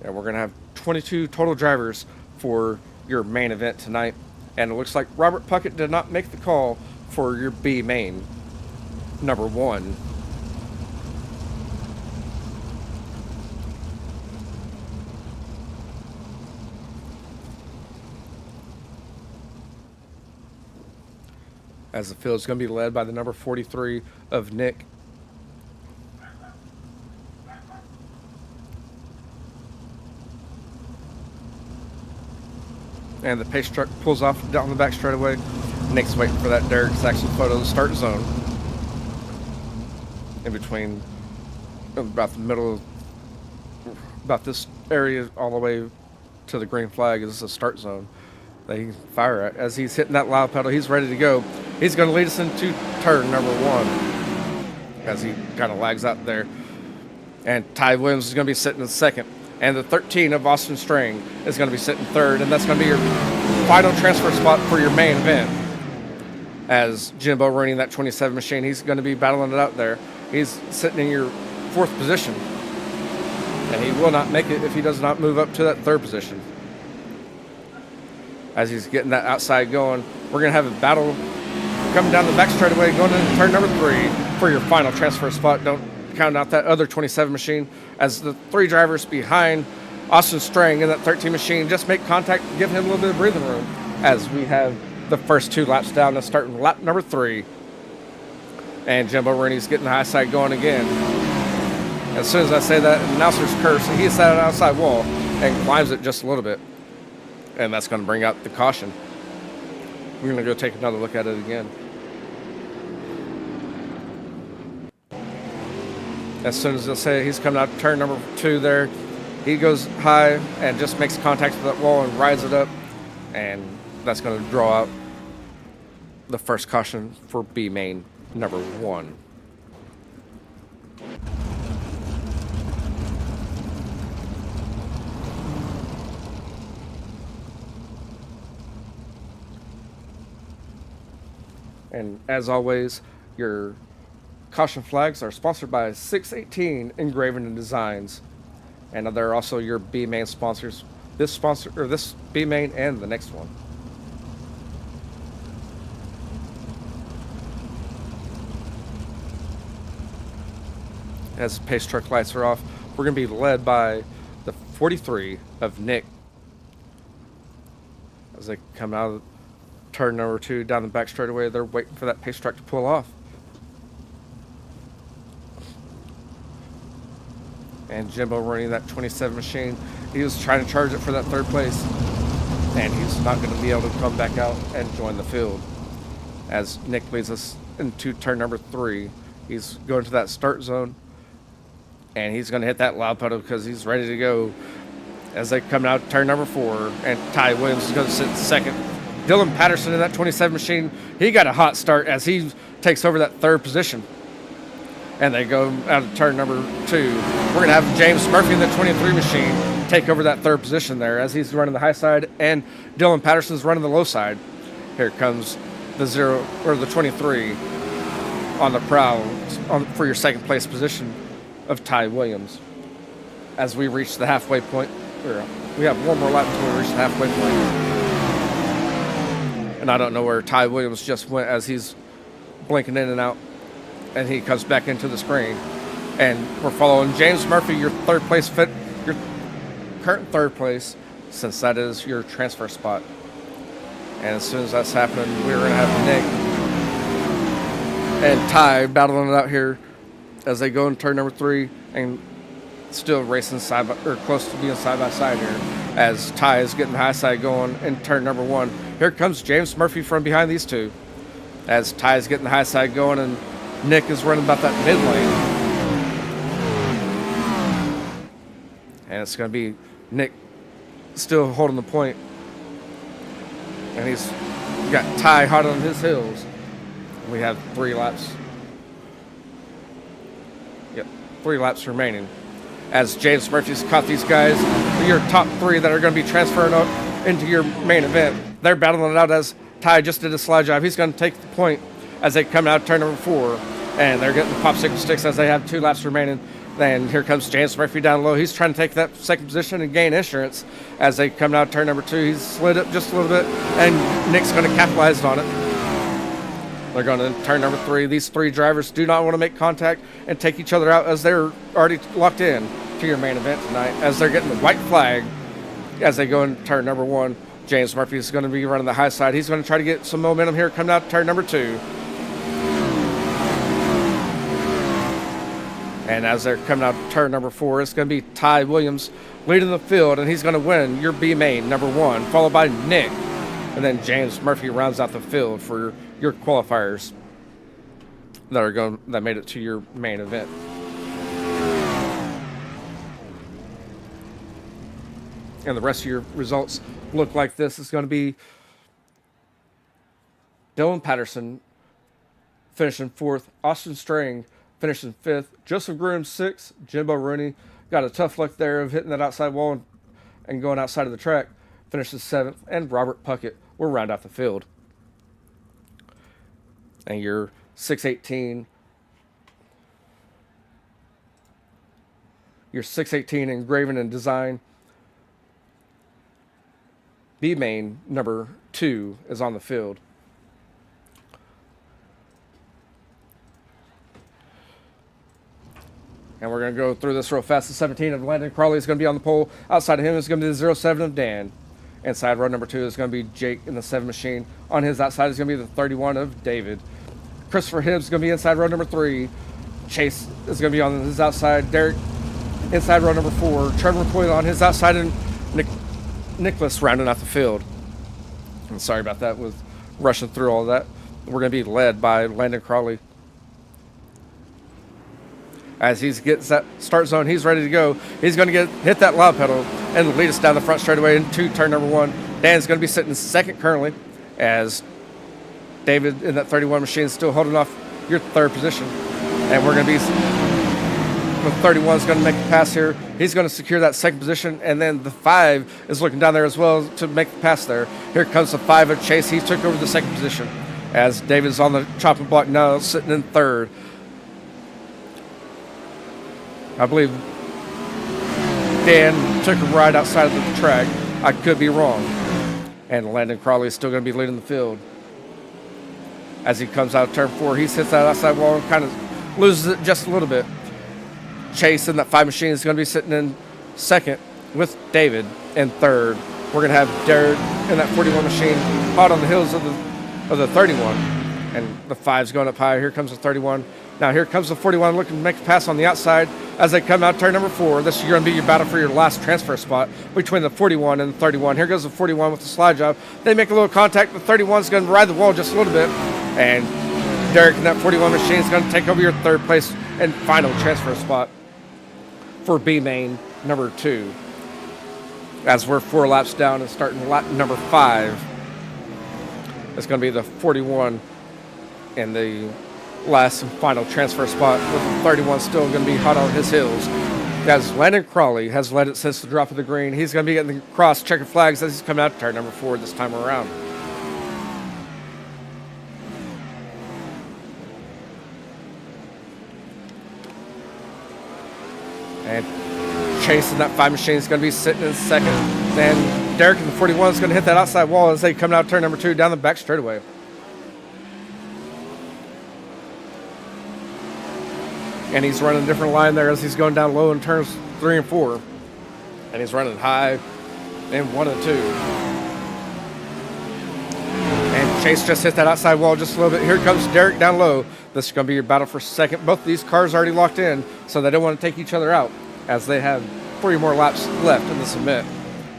And we're going to have 22 total drivers for your main event tonight. And it looks like Robert Puckett did not make the call for your B main number 1. As the field is going to be led by the number 43 of Nick. And the pace truck pulls off down the back straightaway. Nick's waiting for that Derek Saxon photo of the start zone. In between about the middle, about this area all the way to the green flag is the start zone. They fire at. As he's hitting that loud pedal, he's ready to go. He's going to lead us into turn number 1 as he kind of lags out there. And Ty Williams is going to be sitting in second. And the 13 of Austin Strang is going to be sitting third. And that's going to be your final transfer spot for your main event. As Jimbo running that 27 machine, he's going to be battling it out there. He's sitting in your 4th position. And he will not make it if he does not move up to that 3rd position. As he's getting that outside going, we're going to have a battle coming down the back straightaway, going into turn number 3 for your final transfer spot. Don't count out that other 27 machine, as the 3 drivers behind Austin Strang in that 13 machine just make contact, give him a little bit of breathing room, as we have the first 2 laps down to start in lap number 3. And Jimbo Rooney's getting the high side going again. As soon as I say that, announcer's curse, and he hits that outside wall and climbs it just a little bit. And that's going to bring out the caution. We're going to go take another look at it again. As soon as I say he's coming out turn number 2 there, He goes high and just makes contact with that wall and rides it up, and that's going to draw out the first caution for B main number 1. And as always, your caution flags are sponsored by 618 Engraving and Designs, and they're also your B main sponsors. This B main and the next one. As pace truck lights are off, we're going to be led by the 43 of Nick. As they come out of turn number 2 down the back straightaway, they're waiting for that pace truck to pull off. And Jimbo running that 27 machine, he was trying to charge it for that 3rd place, and he's not going to be able to come back out and join the field. As Nick leads us into turn number 3, he's going to that start zone, and he's going to hit that loud pedal because he's ready to go. As they come out turn number 4, and Ty Williams is going to sit 2nd. Dylan Patterson in that 27 machine, he got a hot start as he takes over that 3rd position. And they go out of turn number 2. We're going to have James Murphy in the 23 machine take over that 3rd position there as he's running the high side, and Dylan Patterson's running the low side. Here comes the 23 on the prowl for your 2nd place position of Ty Williams. As we reach the halfway point, we have one more lap until we reach the halfway point. And I don't know where Ty Williams just went as he's blinking in and out. And he comes back into the screen. And we're following James Murphy, your 3rd place your current 3rd place, since that is your transfer spot. And as soon as that's happening, we're going to have Nick and Ty battling it out here as they go in turn number 3 and still racing close to being side by side here as Ty is getting the high side going in turn number 1. Here comes James Murphy from behind these two as Ty is getting the high side going and Nick is running about that mid lane. And it's going to be Nick still holding the point. And he's got Ty hot on his heels. We have 3 laps. Yep, 3 laps remaining. As James Murphy's caught these guys, your top 3 that are going to be transferring up into your main event. They're battling it out as Ty just did a slide drive. He's going to take the point as they come out turn number 4, and they're getting the popsicle sticks as they have 2 laps remaining. Then here comes James Murphy down low. He's trying to take that 2nd position and gain insurance as they come out turn number 2. He's slid up just a little bit, and Nick's going to capitalize on it. They're going to turn number 3. These 3 drivers do not want to make contact and take each other out as they're already locked in to your main event tonight as they're getting the white flag as they go in turn number 1. James Murphy is going to be running the high side. He's going to try to get some momentum here coming out turn number 2. And as they're coming out turn number 4, it's going to be Ty Williams leading the field, and he's going to win your B main number 1, followed by Nick. And then James Murphy rounds out the field for your qualifiers that made it to your main event. And the rest of your results look like this. It's going to be Dylan Patterson finishing 4th, Austin Strang finishing 5th, Joseph Groom 6th, Jimbo Rooney got a tough luck there of hitting that outside wall and going outside of the track, finishes 7th, and Robert Puckett will round out the field. And your 618 Engraving and Design B main number 2 is on the field. And we're going to go through this real fast. The 17 of Landon Crawley is going to be on the pole. Outside of him is going to be the 07 of Dan. Inside row number 2 is going to be Jake in the 7 machine. On his outside is going to be the 31 of David. Christopher Hibbs is going to be inside row number 3. Chase is going to be on his outside. Derek inside row number 4. Trevor McCoy on his outside, and Nicholas rounding out the field. I'm sorry about that with rushing through all that. We're going to be led by Landon Crawley. As he gets that start zone, he's ready to go. He's going to hit that loud pedal and lead us down the front straightaway into turn number 1. Dan's going to be sitting second currently, as David in that 31 machine is still holding off your third position. And we're going to be, the 31 is going to make the pass here. He's going to secure that second position, and then the 5 is looking down there as well to make the pass there. Here comes the 5 of Chase. He took over the second position, as David's on the chopping block now, sitting in third. I believe Dan took a ride outside of the track. I could be wrong. And Landon Crawley is still going to be leading the field. As he comes out of turn 4, he hits that outside wall and kind of loses it just a little bit. Chase in that 5 machine is going to be sitting in second with David in third. We're going to have Derek in that 41 machine hot on the heels of the 31. And the 5's going up high. Here comes the 31. Now here comes the 41 looking to make a pass on the outside as they come out turn number 4. This is going to be your battle for your last transfer spot between the 41 and the 31. Here goes the 41 with the slide job. They make a little contact. The 31 is going to ride the wall just a little bit. And Derek in that 41 machine is going to take over your third place and final transfer spot for B main number 2. As we're 4 laps down and starting lap number 5. It's going to be the 41 and the last and final transfer spot, with the 31 still going to be hot on his heels. As Landon Crawley has led it since the drop of the green. He's going to be getting the cross checkered flags as he's coming out to turn number 4 this time around. And Chase in that 5 machine is going to be sitting in second. Then Derek in the 41 is going to hit that outside wall as they come out turn number 2 down the back straightaway. And he's running a different line there as he's going down low in turns 3 and 4. And he's running high in 1 and 2. And Chase just hit that outside wall just a little bit. Here comes Derek down low. This is going to be your battle for second. Both of these cars are already locked in, so they don't want to take each other out, as they have 3 more laps left in the submit.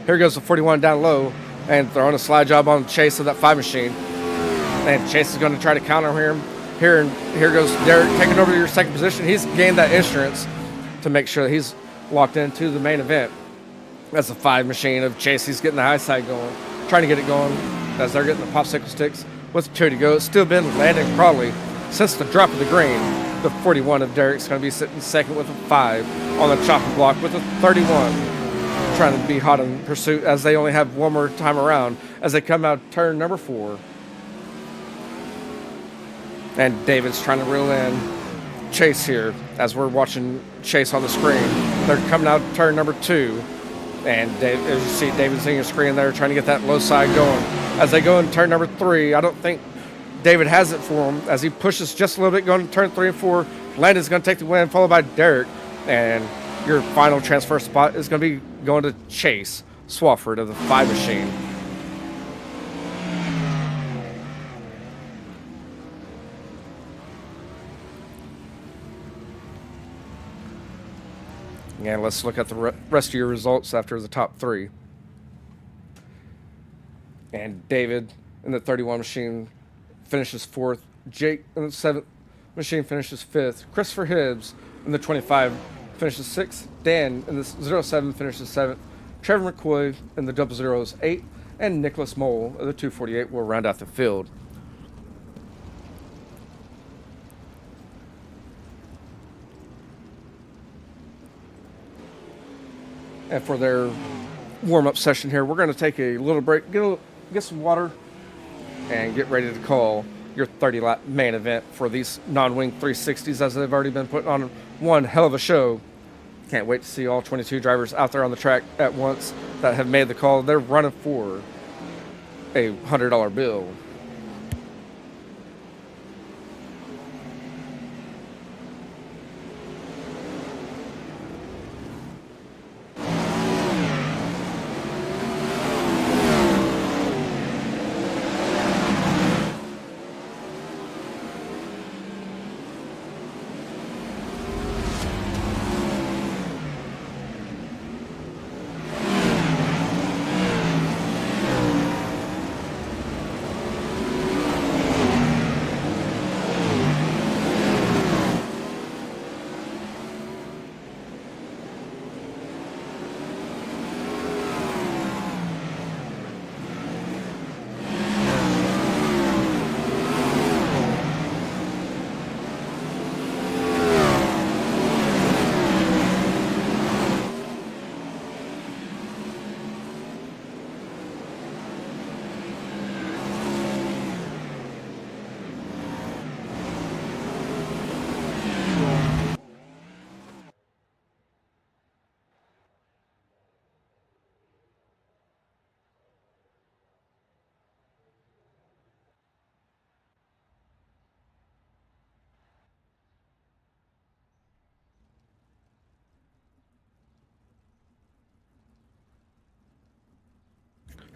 Here goes the 41 down low and throwing a slide job on Chase of that 5 machine. And Chase is going to try to counter him. Here goes Derek taking over your second position. He's gained that insurance to make sure that he's locked into the main event. That's the 5 machine of Chase. He's getting the high side going, trying to get it going as they're getting the popsicle sticks with 2 to go. It's still been Landon Crawley since the drop of the green. The 41 of Derek's going to be sitting second with a 5 on the chopping block with a 31. Trying to be hot in pursuit as they only have 1 more time around as they come out turn number 4. And David's trying to reel in Chase here as we're watching Chase on the screen. They're coming out turn number 2. And as you see, David's in your screen there trying to get that low side going. As they go in turn number 3, I don't think David has it for him as he pushes just a little bit going to turn 3 and 4. Landon's going to take the win, followed by Derek. And your final transfer spot is going to be going to Chase Swafford of the 5 machine. And let's look at the rest of your results after the top 3. And David in the 31 machine finishes 4th. Jake in the 7th machine finishes 5th. Christopher Hibbs in the 25 finishes 6th. Dan in the 07 finishes 7th. Trevor McCoy in the 00 is 8th. And Nicholas Mole of the 248 will round out the field. And for their warm-up session here, we're going to take a little break, get some water, and get ready to call your 30-lap main event for these non-wing 360s, as they've already been putting on one hell of a show. Can't wait to see all 22 drivers out there on the track at once that have made the call. They're running for a $100 bill.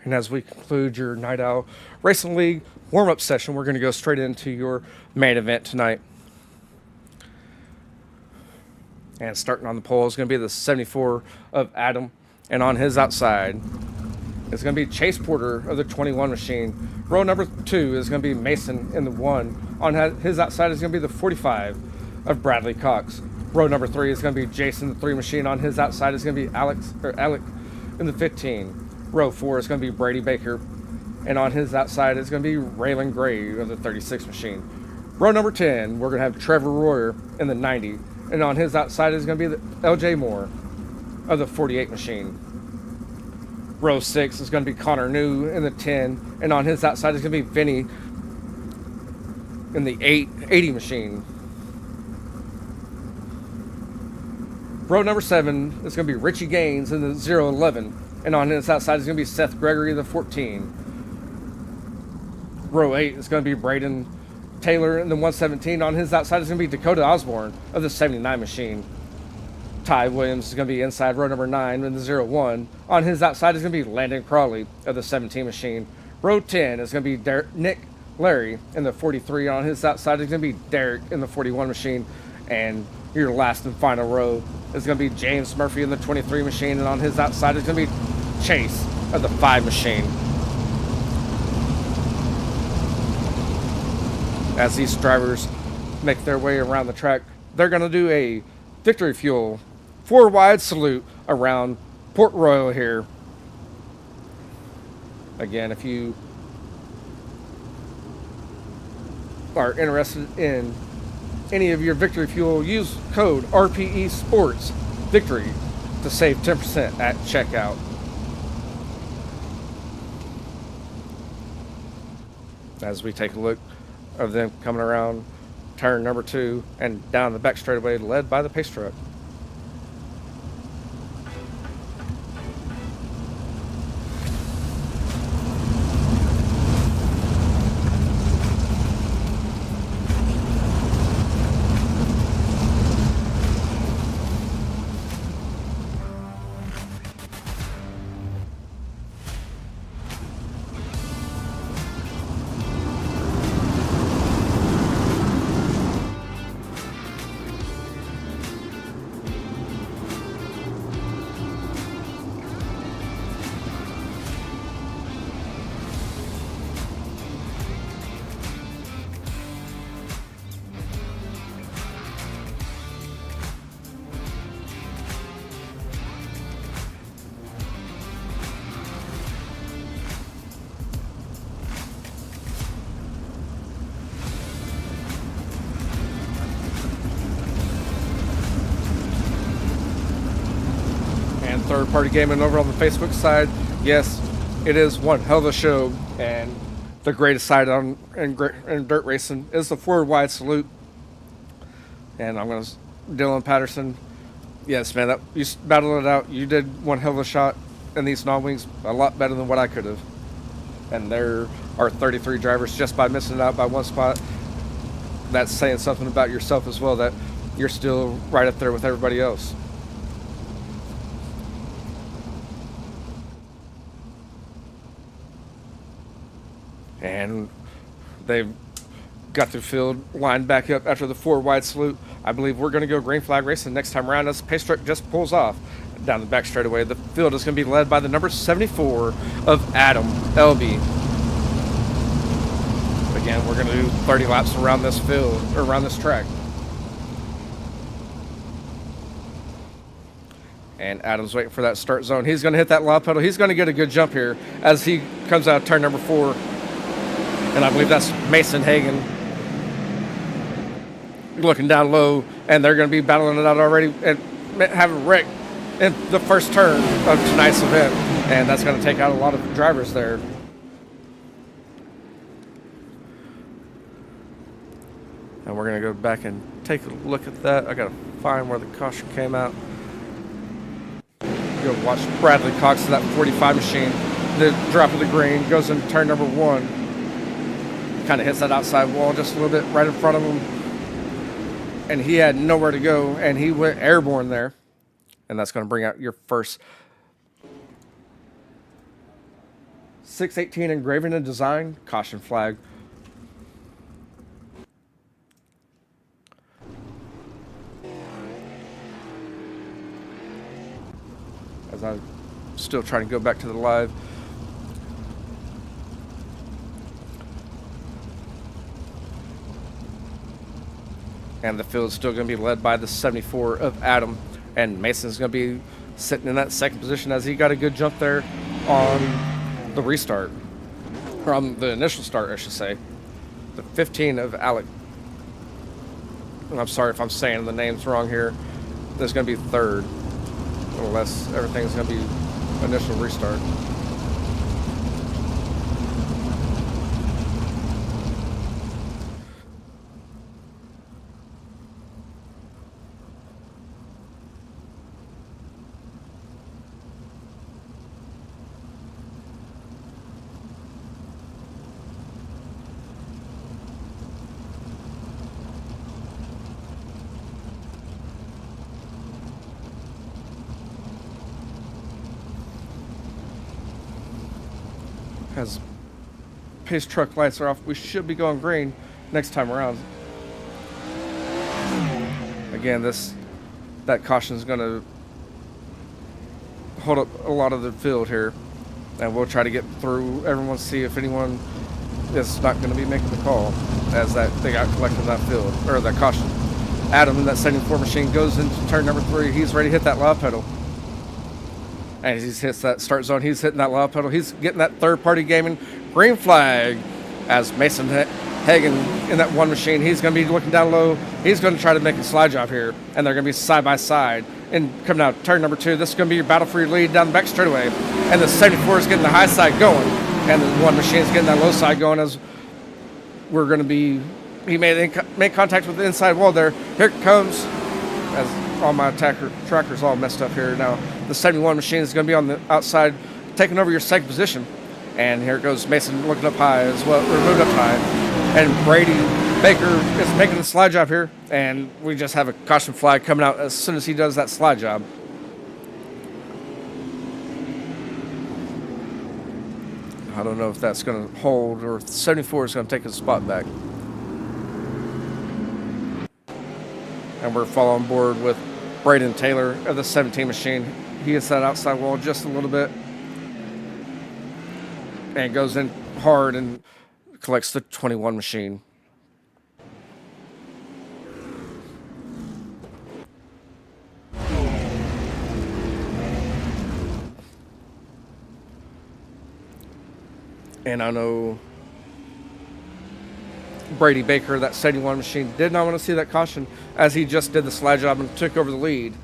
And as we conclude your Night Owl Racing League warm-up session, we're going to go straight into your main event tonight. And starting on the pole is going to be the 74 of Adam. And on his outside, it's going to be Chase Porter of the 21 machine. Row number 2 is going to be Mason in the 1. On his outside is going to be the 45 of Bradley Cox. Row number 3 is going to be Jason the 3 machine. On his outside is going to be Alec in the 15. Row 4 is going to be Brady Baker. And on his outside is going to be Raylan Gray of the 36 machine. Row number 10, we're going to have Trevor Royer in the 90. And on his outside is going to be the LJ Moore of the 48 machine. Row 6 is going to be Connor New in the 10. And on his outside is going to be Vinny in the 80 machine. Row number 7 is going to be Richie Gaines in the 011. And on his outside is going to be Seth Gregory of the 14. Row 8 is going to be Braden Taylor in the 117. On his outside is going to be Dakota Osborne of the 79 machine. Ty Williams is going to be inside row number 9 in the 01. On his outside is going to be Landon Crawley of the 17 machine. Row 10 is going to be Nick Larry in the 43. On his outside is going to be Derek in the 41 machine. And your last and final row is going to be James Murphy in the 23 machine. And on his outside is going to be Chase of the 5 machine. As these drivers make their way around the track, they're going to do a Victory Fuel 4-wide salute around Port Royal here. Again, if you are interested in any of your Victory Fuel, use code RPE Sports Victory to save 10% at checkout. As we take a look of them coming around turn number 2 and down the back straightaway, led by the pace truck. Third-party gaming over on the Facebook side. Yes, it is one hell of a show, and the greatest side in dirt racing is the forward-wide salute. And I'm going to Dylan Patterson. Yes, man, you battled it out. You did one hell of a shot in these non-wings, a lot better than what I could have. And there are 33 drivers just by missing out by one spot. That's saying something about yourself as well, that you're still right up there with everybody else. And they've got the field lined back up after the 4-wide salute. I believe we're going to go green flag racing next time around as the pace truck just pulls off down the back straightaway. The field is going to be led by the number 74 of Adam Elby. Again, we're going to do 30 laps around this field, or around this track. And Adam's waiting for that start zone. He's going to hit that lob pedal. He's going to get a good jump here as he comes out of turn number 4. And I believe that's Mason Hagan looking down low, and they're going to be battling it out already and having wreck in the first turn of tonight's event. And that's going to take out a lot of drivers there. And we're going to go back and take a look at that. I got to find where the caution came out. Go watch Bradley Cox to that 45 machine. The drop of the green goes into turn number 1. Kind of hits that outside wall just a little bit right in front of him. And he had nowhere to go, and he went airborne there. And that's going to bring out your first 618 engraving and design, caution flag. As I'm still trying to go back to the live. And the field's still going to be led by the 74 of Adam. And Mason's going to be sitting in that second position as he got a good jump there on the restart. Or on the initial start, I should say. The 15 of Alec. And I'm sorry if I'm saying the names wrong here. There's going to be third. Unless everything's going to be initial restart. As pace truck lights are off, we should be going green next time around. Again, that caution is going to hold up a lot of the field here, and we'll try to get through everyone, see if anyone is not going to be making the call as that they got collected in that field, or that caution. Adam in that 74 machine goes into turn number 3. He's ready to hit that lob pedal. And he hits that start zone. He's hitting that lob pedal. He's getting that third-party gaming green flag as Mason Hagen in that one machine. He's going to be looking down low. He's going to try to make a slide job here, and they're going to be side by side. And coming out turn number 2, this is going to be your battle for your lead down the back straightaway. And the 74 is getting the high side going, and the one machine is getting that low side going as we're going to be. He made contact with the inside wall there. Here it comes as all my tracker's all messed up here now. The 71 machine is going to be on the outside, taking over your second position. And here goes Mason looking up high as well, or moved up high. And Brady Baker is making the slide job here. And we just have a caution flag coming out as soon as he does that slide job. I don't know if that's going to hold or if 74 is going to take his spot back. And we're following board with Braden Taylor of the 17 machine. He hits that outside wall just a little bit. And goes in hard and collects the 21 machine. And I know Brady Baker, that 71 machine, did not want to see that caution as he just did the slide job and took over the lead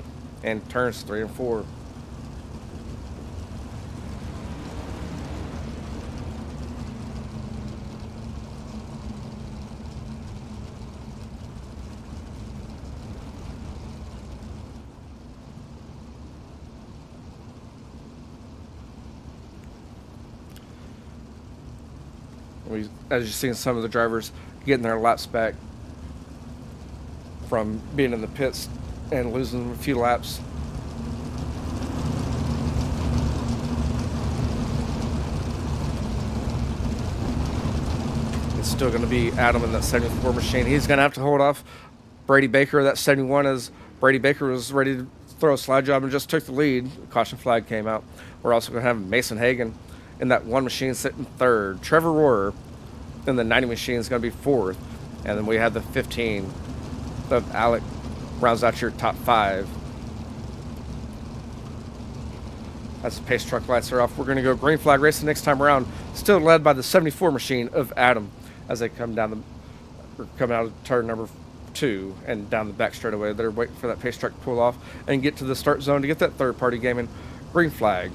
in turns 3 and 4. As you've seen, some of the drivers getting their laps back from being in the pits and losing a few laps. It's still going to be Adam in that 74 machine. He's going to have to hold off Brady Baker, that 71, as Brady Baker was ready to throw a slide job and just took the lead. The caution flag came out. We're also going to have Mason Hagen in that one machine sitting third. Trevor Rohrer in the 90 machine is going to be fourth. And then we have the 15 of Alec rounds out your top 5. As the pace truck lights are off, we're going to go green flag racing next time around. Still led by the 74 machine of Adam as they come down coming out of turn number 2 and down the back straightaway. They're waiting for that pace truck to pull off and get to the start zone to get that third party gaming green flag.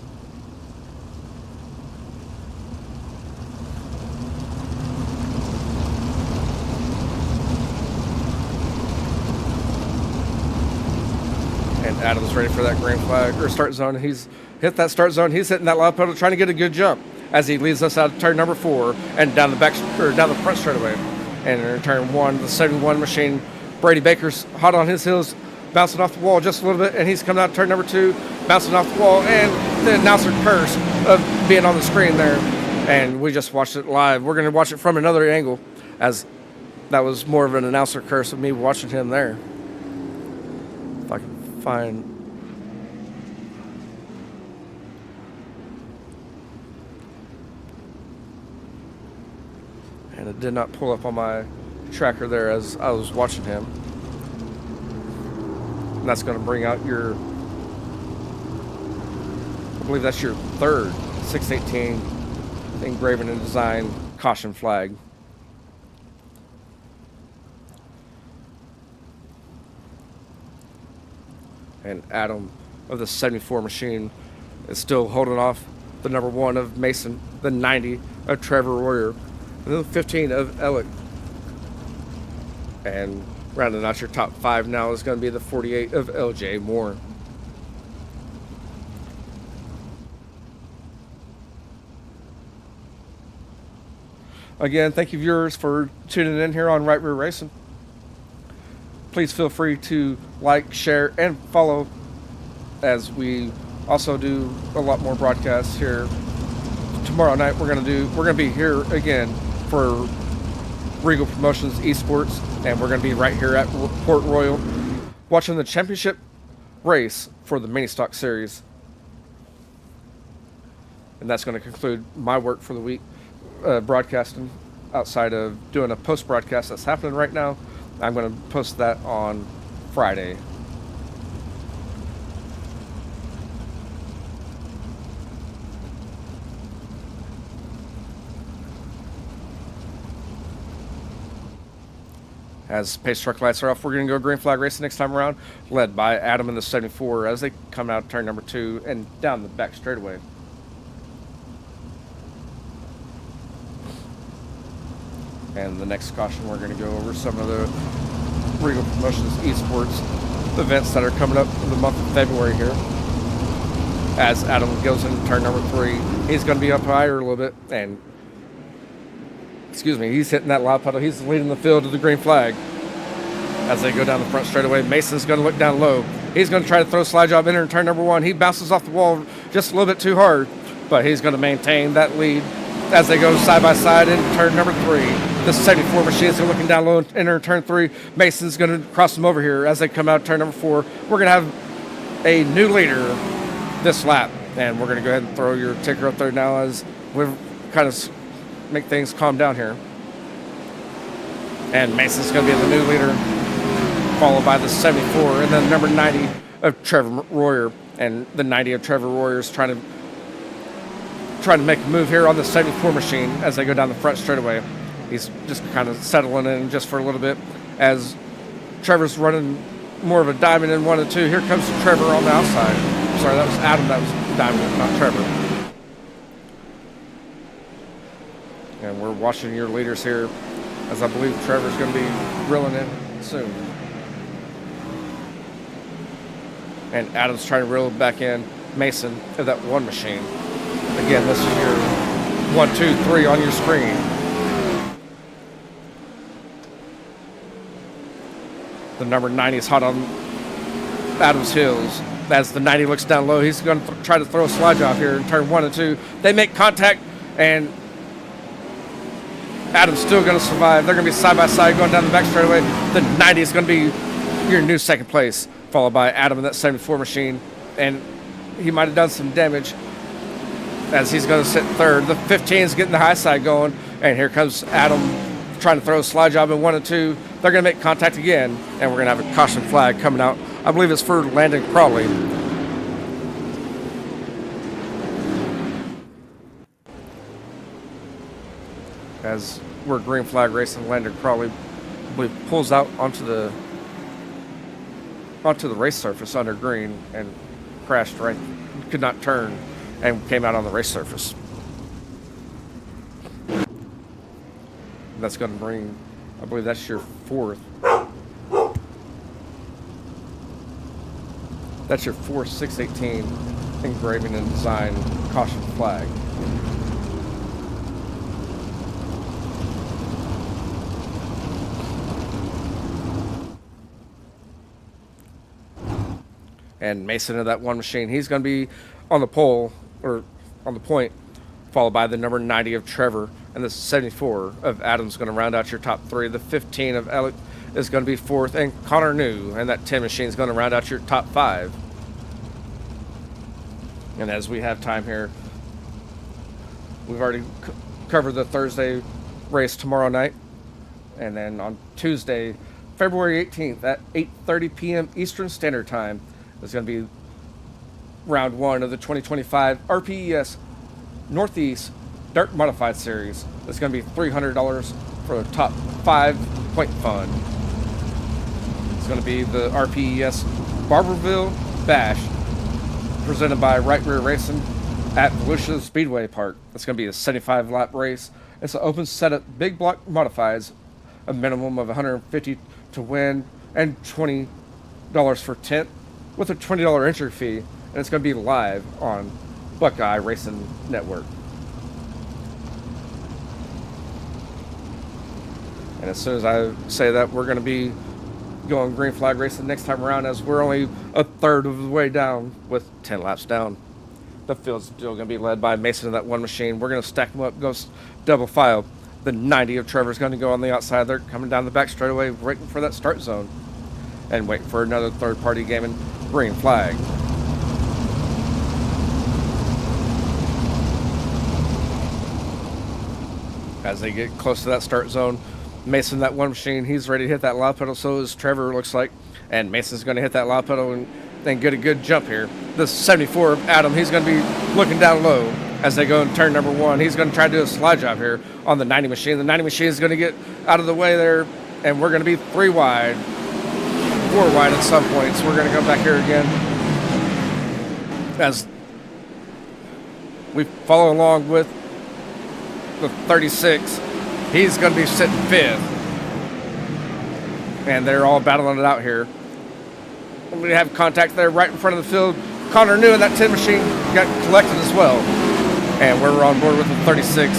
And Adam's ready for that green flag or start zone. He's hit that start zone. He's hitting that lob pedal, trying to get a good jump as he leads us out of turn number 4 and down the back or down the front straightaway. And in turn 1, the 71 machine, Brady Baker's hot on his heels, bouncing off the wall just a little bit, and he's coming out turn number 2, bouncing off the wall, and the announcer curse of being on the screen there and we just watched it live. We're going to watch it from another angle, as that was more of an announcer curse of me watching him there. If I can find... And it did not pull up on my tracker there as I was watching him. And that's going to bring out your... I believe that's your third 618 engraving and design caution flag. And Adam of the 74 machine is still holding off the number 1 of Mason, the 90 of Trevor Royer, and then the 15 of Alec. And rounding out your top 5 now is going to be the 48 of LJ Moore. Again, thank you viewers for tuning in here on Right Rear Racing. Please feel free to like, share, and follow, as we also do a lot more broadcasts here. Tomorrow night we're gonna be here again for Regal Promotions Esports, and we're gonna be right here at Port Royal watching the championship race for the Mini Stock Series. And that's going to conclude my work for the week, broadcasting. Outside of doing a post broadcast that's happening right now, I'm going to post that on Friday. As pace truck lights are off, we're going to go green flag racing next time around, led by Adam in the 74 as they come out turn number 2 and down the back straightaway. And the next caution, we're going to go over some of the Regal Promotions Esports events that are coming up in the month of February here. As Adam goes into turn number 3, he's going to be up higher a little bit, and he's hitting that loud pedal. He's leading the field to the green flag. As they go down the front straightaway, Mason's going to look down low. He's going to try to throw a slide job in turn number 1. He bounces off the wall just a little bit too hard, but he's going to maintain that lead as they go side by side in turn number 3. This 74 machine is looking down low, enter turn 3. Mason's going to cross them over here as they come out turn number 4. We're going to have a new leader this lap, and we're going to go ahead and throw your ticker up there now as we kind of make things calm down here. And Mason's going to be the new leader, followed by the 74 and then number 90 of Trevor Royer. And the 90 of Trevor Royer is trying to make a move here on the 74 machine as they go down the front straightaway. He's just kind of settling in just for a little bit as Trevor's running more of a diamond in 1 and 2. Here comes Trevor on the outside. Sorry, that was Adam that was diamond, not Trevor. And we're watching your leaders here, as I believe Trevor's going to be reeling in soon. And Adam's trying to reel back in Mason of that 1 machine. Again, this is your 1, 2, 3 on your screen. The number 90 is hot on Adam's heels. As the 90 looks down low, he's going to try to throw a slide job here in turn 1 and 2. They make contact, and Adam's still going to survive. They're going to be side by side going down the back straightaway. The 90 is going to be your new second place, followed by Adam in that 74 machine. And he might have done some damage as he's going to sit third. The 15 is getting the high side going, and here comes Adam trying to throw a slide job in 1 and 2. They're going to make contact again, and we're going to have a caution flag coming out. I believe it's for Landon Crawley. As we're green flag racing, Landon Crawley, I believe, pulls out onto the race surface under green and crashed right, could not turn, and came out on the race surface. That's going to bring, I believe that's your 4th. That's your 4th 618 engraving and design caution flag. And Mason of that 1 machine, he's going to be on the pole, or on the point, followed by the number 90 of Trevor, and the 74 of Adam's going to round out your top three. The 15 of Alec is going to be fourth, and Connor New and that 10 machine is going to round out your top five. And as we have time here, we've already covered the Thursday race tomorrow night, and then on Tuesday, February 18th at 8:30 p.m. Eastern Standard Time is going to be round one of the 2025 RPES Northeast Dirt Modified Series. It's going to be $300 for the top 5 point fund. It's going to be the RPES Barberville Bash, presented by Right Rear Racing at Volusia Speedway Park. It's going to be a 75-lap race. It's an open setup, big block modifieds, a minimum of $150 to win, and $20 for 10th, with a $20 entry fee, and it's going to be live on Buckeye Racing Network. And as soon as I say that, we're going to be going green flag racing next time around, as we're only a third of the way down with 10 laps down. The field's still going to be led by Mason of that one machine. We're going to stack them up, go double file. The 90 of Trevor's going to go on the outside. They're coming down the back straightaway, waiting for that start zone, and waiting for another third-party gaming green flag. As they get close to that start zone, Mason, that one machine, he's ready to hit that loud pedal. So is Trevor, looks like. And Mason's going to hit that loud pedal and then get a good jump here. The 74 of Adam, he's going to be looking down low as they go in turn number one. He's going to try to do a slide job here on the 90 machine. The 90 machine is going to get out of the way there, and we're going to be 3 wide, 4 wide at some points. We're going to go back here again as we follow along with the 36. He's going to be sitting 5th. And they're all battling it out here. We have contact there right in front of the field. Connor New and that 10 machine got collected as well. And we're on board with the 36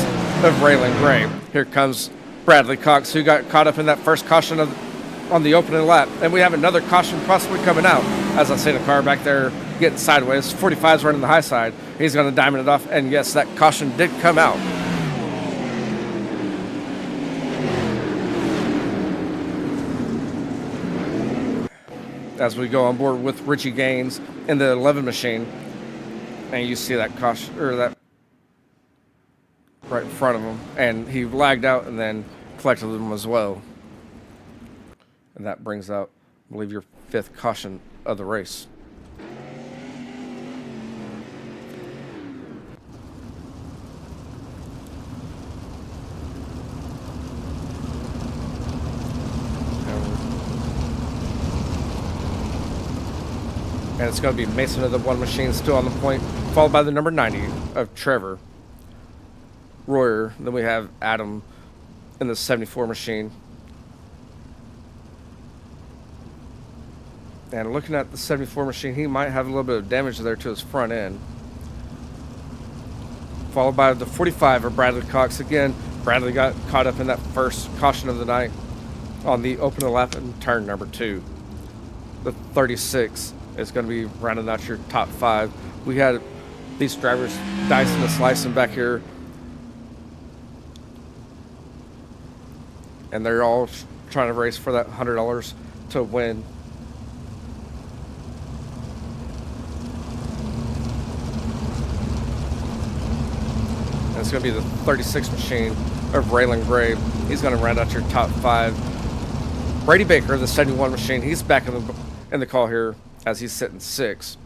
of Raylan Gray. Here comes Bradley Cox, who got caught up in that first caution on the opening lap. And we have another caution possibly coming out. As I see the car back there getting sideways. 45's running the high side. He's going to diamond it off. And yes, that caution did come out. As we go on board with Richie Gaines in the 11 machine, and you see that caution, or that right in front of him, and he lagged out and then collected them as well. And that brings out, I believe, your 5th caution of the race. And it's going to be Mason of the one machine still on the point, followed by the number 90 of Trevor Royer. Then we have Adam in the 74 machine. And looking at the 74 machine, he might have a little bit of damage there to his front end. Followed by the 45 of Bradley Cox. Again, Bradley got caught up in that first caution of the night on the opening lap in turn number 2. The 36 is going to be rounding out your top 5. We had these drivers dicing and slicing back here, and they're all trying to race for that $100 to win. And it's going to be the 36 machine of Raylan Gray. He's going to round out your top 5. Brady Baker, the 71 machine, he's back in the call here, as he's sitting 6th.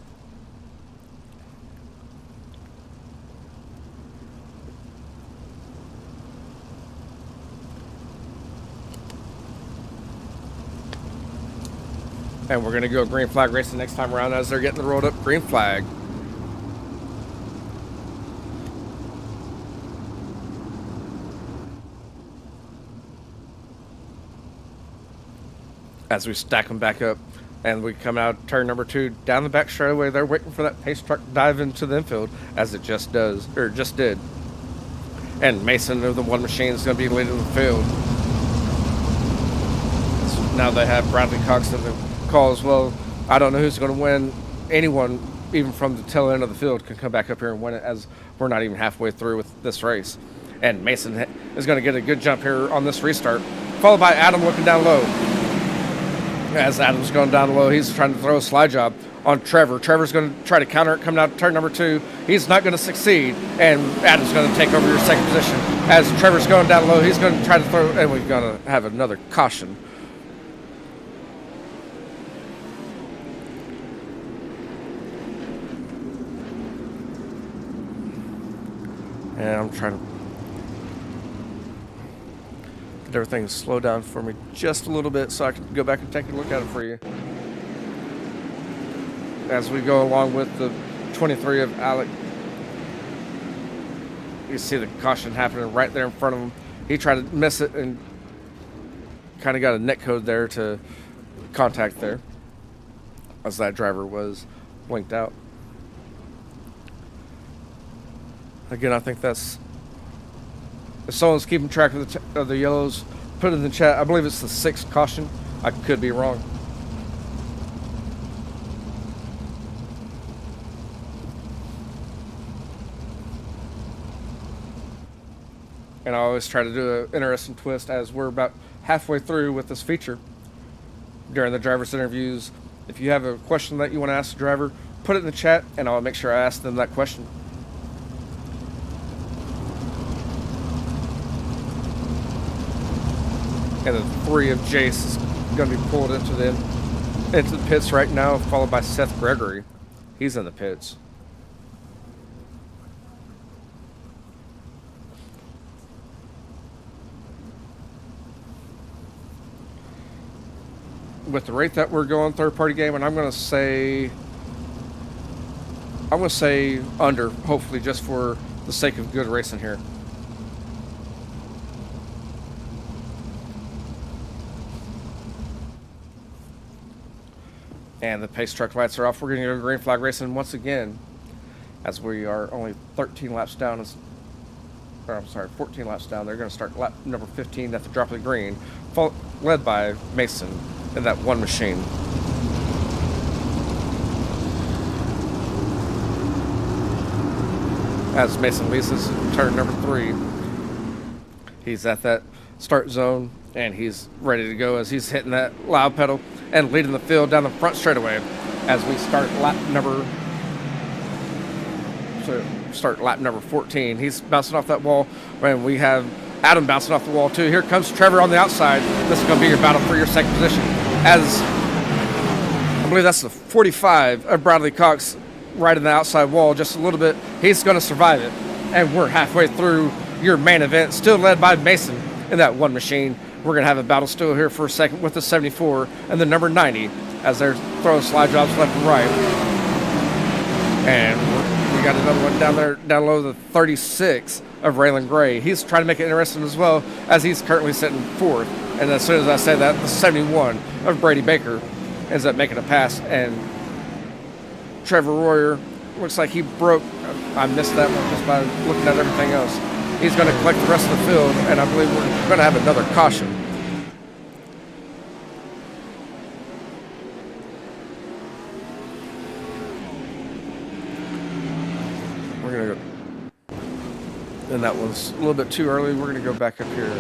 And we're going to go green flag racing next time around as they're getting rolled up green flag. As we stack them back up. And we come out turn number 2 down the back straightaway. They're waiting for that pace truck to dive into the infield, as it just did. And Mason of the one machine is going to be leading the field. So now they have Bradley Cox in the call as well. I don't know who's going to win. Anyone even from the tail end of the field, can come back up here and win it, as we're not even halfway through with this race. And Mason is going to get a good jump here on this restart, followed by Adam looking down low. As Adam's going down low, he's trying to throw a slide job on Trevor. Trevor's going to try to counter it coming out turn number 2. He's not going to succeed, and Adam's going to take over your second position. As Trevor's going down low, he's going to try to throw, and we're going to have another caution. And I'm trying to get everything slow down for me just a little bit so I can go back and take a look at it for you. As we go along with the 23 of Alec, you see the caution happening right there in front of him. He tried to miss it and kind of got a net code there to contact there, as that driver was blinked out. Again, I think that's, if someone's keeping track of the yellows, put it in the chat. I believe it's the 6th caution. I could be wrong. And I always try to do an interesting twist, as we're about halfway through with this feature. During the driver's interviews, if you have a question that you want to ask the driver, put it in the chat, and I'll make sure I ask them that question. And the 3 of Jace is going to be pulled into the pits right now, followed by Seth Gregory. He's in the pits. With the rate that we're going third-party game, and I'm going to say under, hopefully, just for the sake of good racing here. And the pace truck lights are off. We're going to go green flag racing once again, as we are only 13 laps down. 14 laps down. They're going to start lap number 15 at the drop of the green, led by Mason in that one machine. As Mason leads his turn number 3, he's at that start zone, and he's ready to go as he's hitting that loud pedal and leading the field down the front straightaway as we start lap number 14. He's bouncing off that wall, and we have Adam bouncing off the wall too. Here comes Trevor on the outside. This is going to be your battle for your second position, as I believe that's the 45 of Bradley Cox right in the outside wall just a little bit. He's going to survive it, and we're halfway through your main event, still led by Mason in that one machine. We're going to have a battle still here for a second with the 74 and the number 90 as they're throwing slide jobs left and right. And we got another one down there, down low, the 36 of Raylan Gray. He's trying to make it interesting as well, as he's currently sitting 4th. And as soon as I say that, the 71 of Brady Baker ends up making a pass. And Trevor Royer looks like he broke. I missed that one just by looking at everything else. He's going to collect the rest of the field, and I believe we're going to have another caution. We're going to go, and that one's a little bit too early. We're going to go back up here.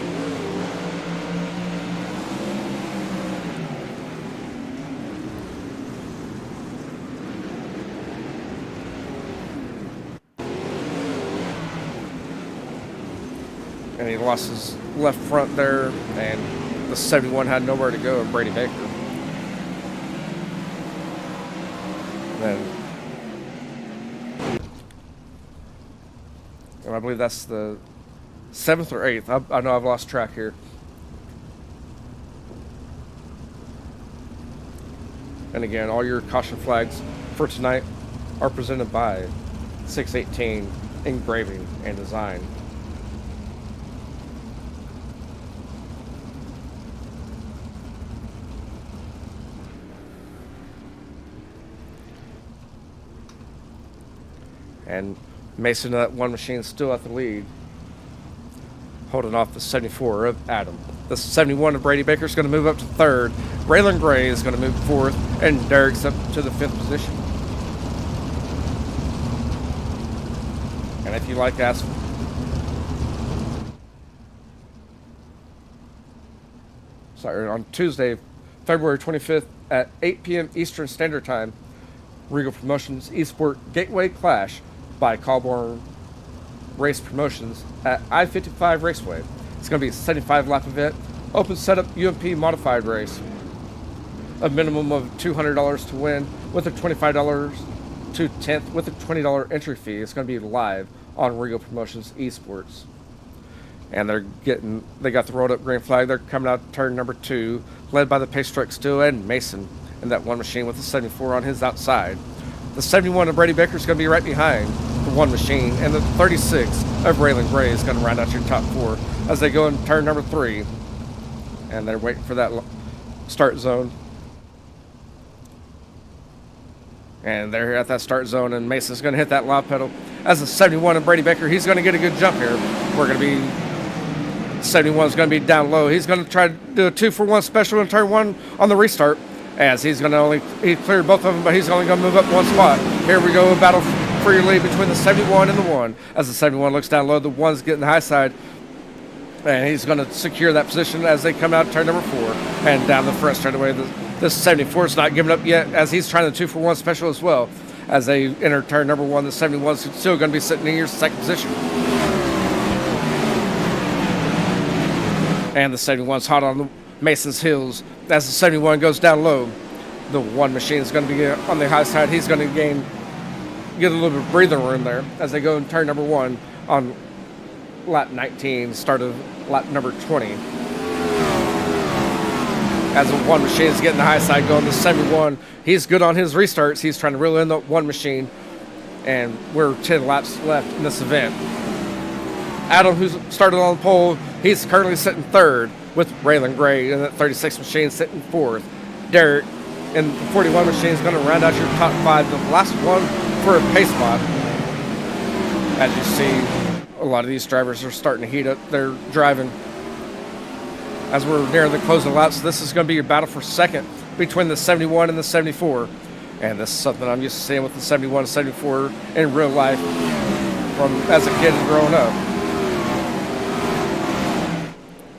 And he lost his left front there, and the 71 had nowhere to go of Brady Baker. And I believe that's the 7th or 8th. I know I've lost track here. And again, all your caution flags for tonight are presented by 618 Engraving and Design. And Mason, that one machine, still at the lead, holding off the 74 of Adam. The 71 of Brady Baker is going to move up to 3rd. Raylan Gray is going to move 4th, and Derek's up to the 5th position. you like asphalt. Sorry, on Tuesday, February 25th at 8 p.m. Eastern Standard Time, Regal Promotions Esport Gateway Clash by Colborne Race Promotions at I-55 Raceway. It's going to be a 75-lap event, open setup UMP modified race. A minimum of $200 to win with a $25 to 10th with a $20 entry fee. It's going to be live on Regal Promotions Esports. And they got the rolled up green flag. They're coming out turn number 2, led by the pace truck Stu and Mason, and that one machine with the 74 on his outside. The 71 of Brady Baker is going to be right behind the one machine, and the 36 of Raylan Gray is going to round out your top 4 as they go in turn number 3. And they're waiting for that start zone. And they're at that start zone, and Mason's going to hit that lob pedal. As the 71 of Brady Baker, he's going to get a good jump here. We're going to be 71 is going to be down low. He's going to try to do a 2-for-1 special in turn 1 on the restart, as he's going to he cleared both of them, but he's only going to move up 1 spot. Here we go, a battle for your lead between the 71 and the 1. As the 71 looks down low, the 1's getting the high side, and he's going to secure that position as they come out turn number 4 and down the front straight away. This 74 is not giving up yet, as he's trying the 2-for-1 special as well. As they enter turn number 1, the 71 is still going to be sitting in your second position. And the 71's hot on the Mason's heels. As the 71 goes down low, the 1 machine is going to be on the high side. He's going to get a little bit of breathing room there as they go in turn number 1 on lap 19, start of lap number 20. As the 1 machine is getting the high side going, the 71, he's good on his restarts. He's trying to reel in the 1 machine, and we're 10 laps left in this event. Adam, who's started on the pole, he's currently sitting 3rd with Raylan Gray, and that 36 machine sitting 4th. Derek and the 41 machine is going to round out your top 5, the last one for a pace spot. As you see, a lot of these drivers are starting to heat up their driving. As we're near the closing laps, this is going to be your battle for second between the 71 and the 74. And this is something I'm used to seeing with the 71 and 74 in real life from as a kid and growing up.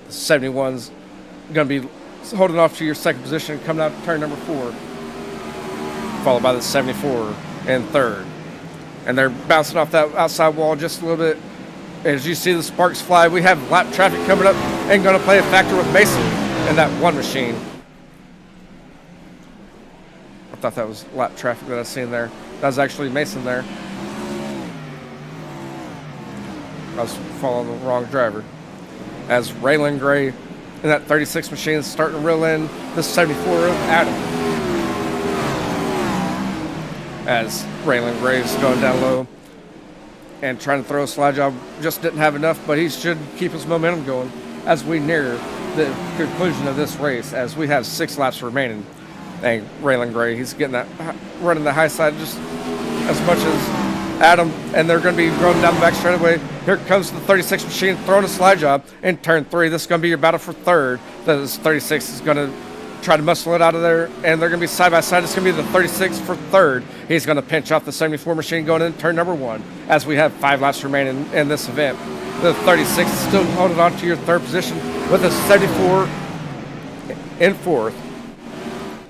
The 71's going to be holding off to your second position, coming out to turn number 4, followed by the 74 in 3rd. And they're bouncing off that outside wall just a little bit. As you see the sparks fly, we have lap traffic coming up and going to play a factor with Mason and that 1 machine. I thought that was lap traffic that I seen there. That was actually Mason there. I was following the wrong driver. As Raylan Gray and that 36 machine is starting to reel in the 74 of Adam. As Raylan Gray is going down low and trying to throw a slide job, just didn't have enough, but he should keep his momentum going as we near the conclusion of this race, as we have 6 laps remaining. And Raylan Gray, he's getting that, running the high side just as much as Adam, and they're going to be going down the back straightaway. Here comes the 36 machine throwing a slide job in turn 3. This is going to be your battle for 3rd. This 36 is going to try to muscle it out of there, and they're going to be side by side. It's going to be the 36 for 3rd. He's going to pinch off the 74 machine going in turn number 1 as we have 5 laps remaining in this event. The 36 is still holding on to your 3rd position with a 74 in 4th.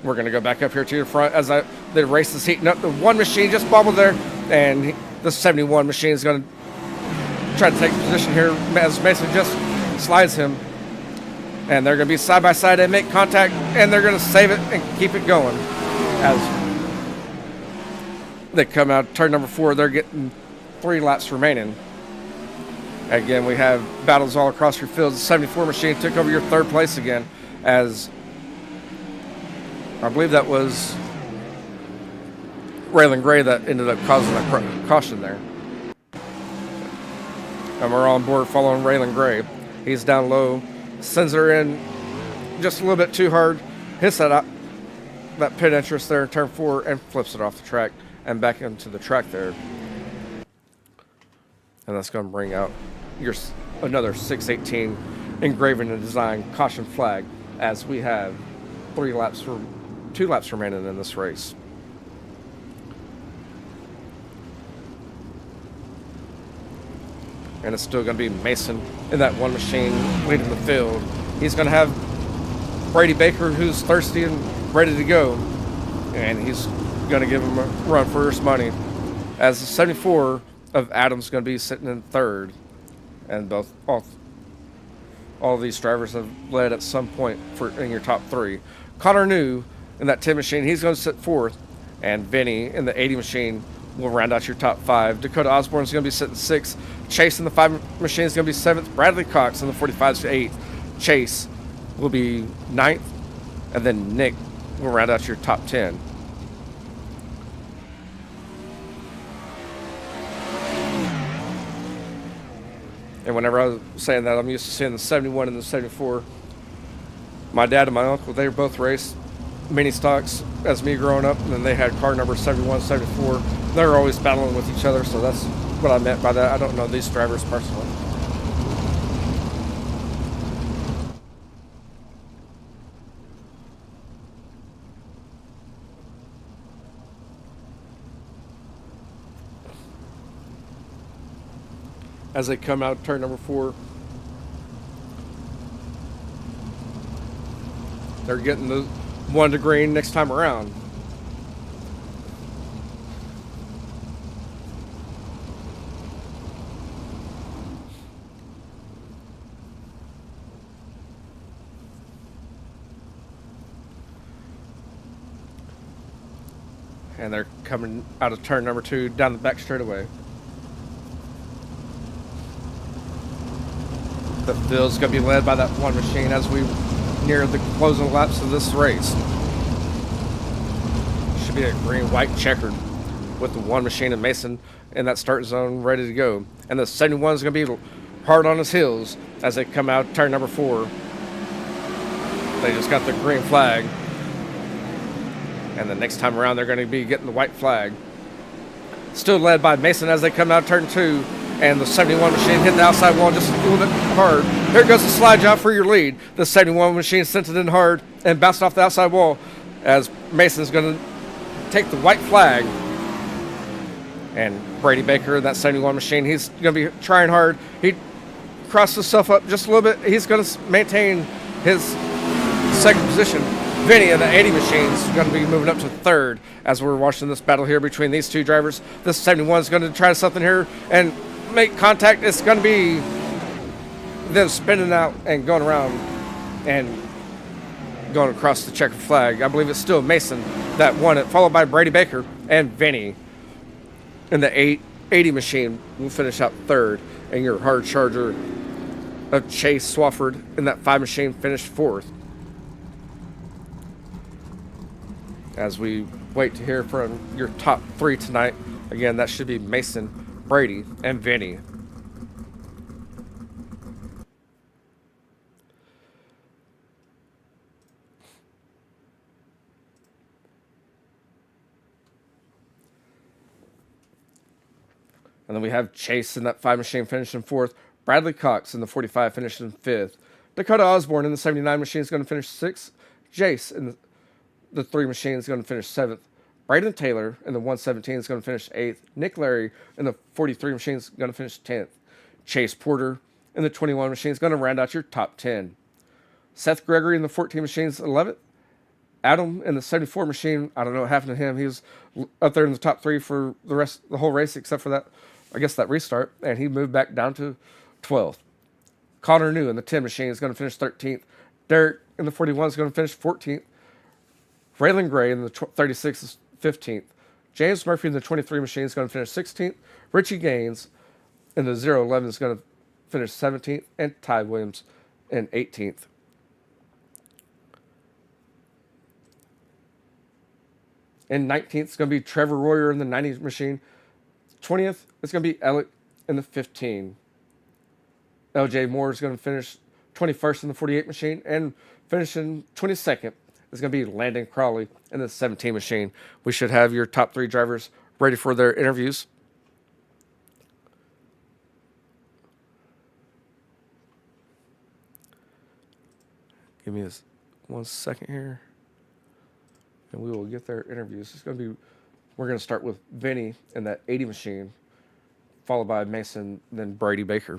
We're going to go back up here to your front as the race is heating up. The 1 machine just bobbled there, and the 71 machine is going to try to take position here as Mason just slides him. And they're going to be side by side and make contact, and they're going to save it and keep it going. As they come out turn number 4, they're getting 3 laps remaining. Again, we have battles all across your field. The 74 machine took over your 3rd place again, as I believe that was Raylan Gray that ended up causing a caution there. And we're on board following Raylan Gray. He's down low, sends her in just a little bit too hard, hits that pit entrance there in turn 4 and flips it off the track and back into the track there. And that's going to bring out your another 618 engraving and design caution flag, as we have 2 laps remaining in this race. And it's still going to be Mason in that one machine leading the field. He's going to have Brady Baker, who's thirsty and ready to go. And he's going to give him a run for his money. As the 74 of Adams going to be sitting in third. And all of these drivers have led at some point in your top three. Connor New in that 10 machine, he's going to sit fourth. And Vinny in the 80 machine will round out your top five. Dakota Osborne is going to be sitting sixth. Chase in the 5 machine is going to be seventh. Bradley Cox in the 45 is eighth. Chase will be ninth. And then Nick will round out your top 10. And whenever I was saying that, I'm used to seeing the 71 and the 74. My dad and my uncle, they both raced mini stocks as me growing up, and then they had car number 71, 74. They were always battling with each other, so that's what I meant by that. I don't know these drivers personally. As they come out turn number 4, they're getting the 1 to green next time around. And they're coming out of turn number 2 down the back straightaway. The field's going to be led by that one machine as we near the closing laps of this race. Should be a green-white checkered with the one machine and Mason in that start zone ready to go. And the 71 is going to be hard on his heels as they come out turn number 4. They just got the green flag. And the next time around, they're going to be getting the white flag. Still led by Mason as they come out turn 2. And the 71 machine hit the outside wall just a little bit hard. Here goes the slide job for your lead. The 71 machine sent it in hard and bounced off the outside wall as Mason's going to take the white flag. And Brady Baker, that 71 machine, he's going to be trying hard. He crossed himself up just a little bit. He's going to maintain his second position. Vinny in the 80 machine is going to be moving up to third as we're watching this battle here between these two drivers. This 71 is going to try something here and make contact. It's going to be them spinning out and going around and going across the checkered flag. I believe it's still Mason that won it, followed by Brady Baker and Vinny. And the 80 machine will finish out third. And your hard charger of Chase Swafford in that 5 machine finished fourth. As we wait to hear from your top 3 tonight, again, that should be Mason, Brady, and Vinny. And then we have Chase in that 5 machine finishing fourth. Bradley Cox in the 45 finishing fifth. Dakota Osborne in the 79 machine is going to finish sixth. Jace in the 3 machine is going to finish seventh. Braden Taylor in the 117 is going to finish 8th. Nick Larry in the 43 machine is going to finish 10th. Chase Porter in the 21 machine is going to round out your top 10. Seth Gregory in the 14 machine is 11th. Adam in the 74 machine, I don't know what happened to him. He was up there in the top 3 for the whole race except for that, I guess, that restart. And he moved back down to 12th. Connor New in the 10 machine is going to finish 13th. Derek in the 41 is going to finish 14th. Raylan Gray in the 36 is 15th. James Murphy in the 23 machine is going to finish 16th. Richie Gaines in the 011 is going to finish 17th. And Ty Williams in 18th. And 19th is going to be Trevor Royer in the 90 machine. 20th is going to be Alec in the 15. LJ Moore is going to finish 21st in the 48 machine. And finishing 22nd is going to be Landon Crawley in the 17 machine. We should have your top 3 drivers ready for their interviews. Give me this 1 second here. And we will get their interviews. We're going to start with Vinny in that 80 machine, followed by Mason, then Brady Baker.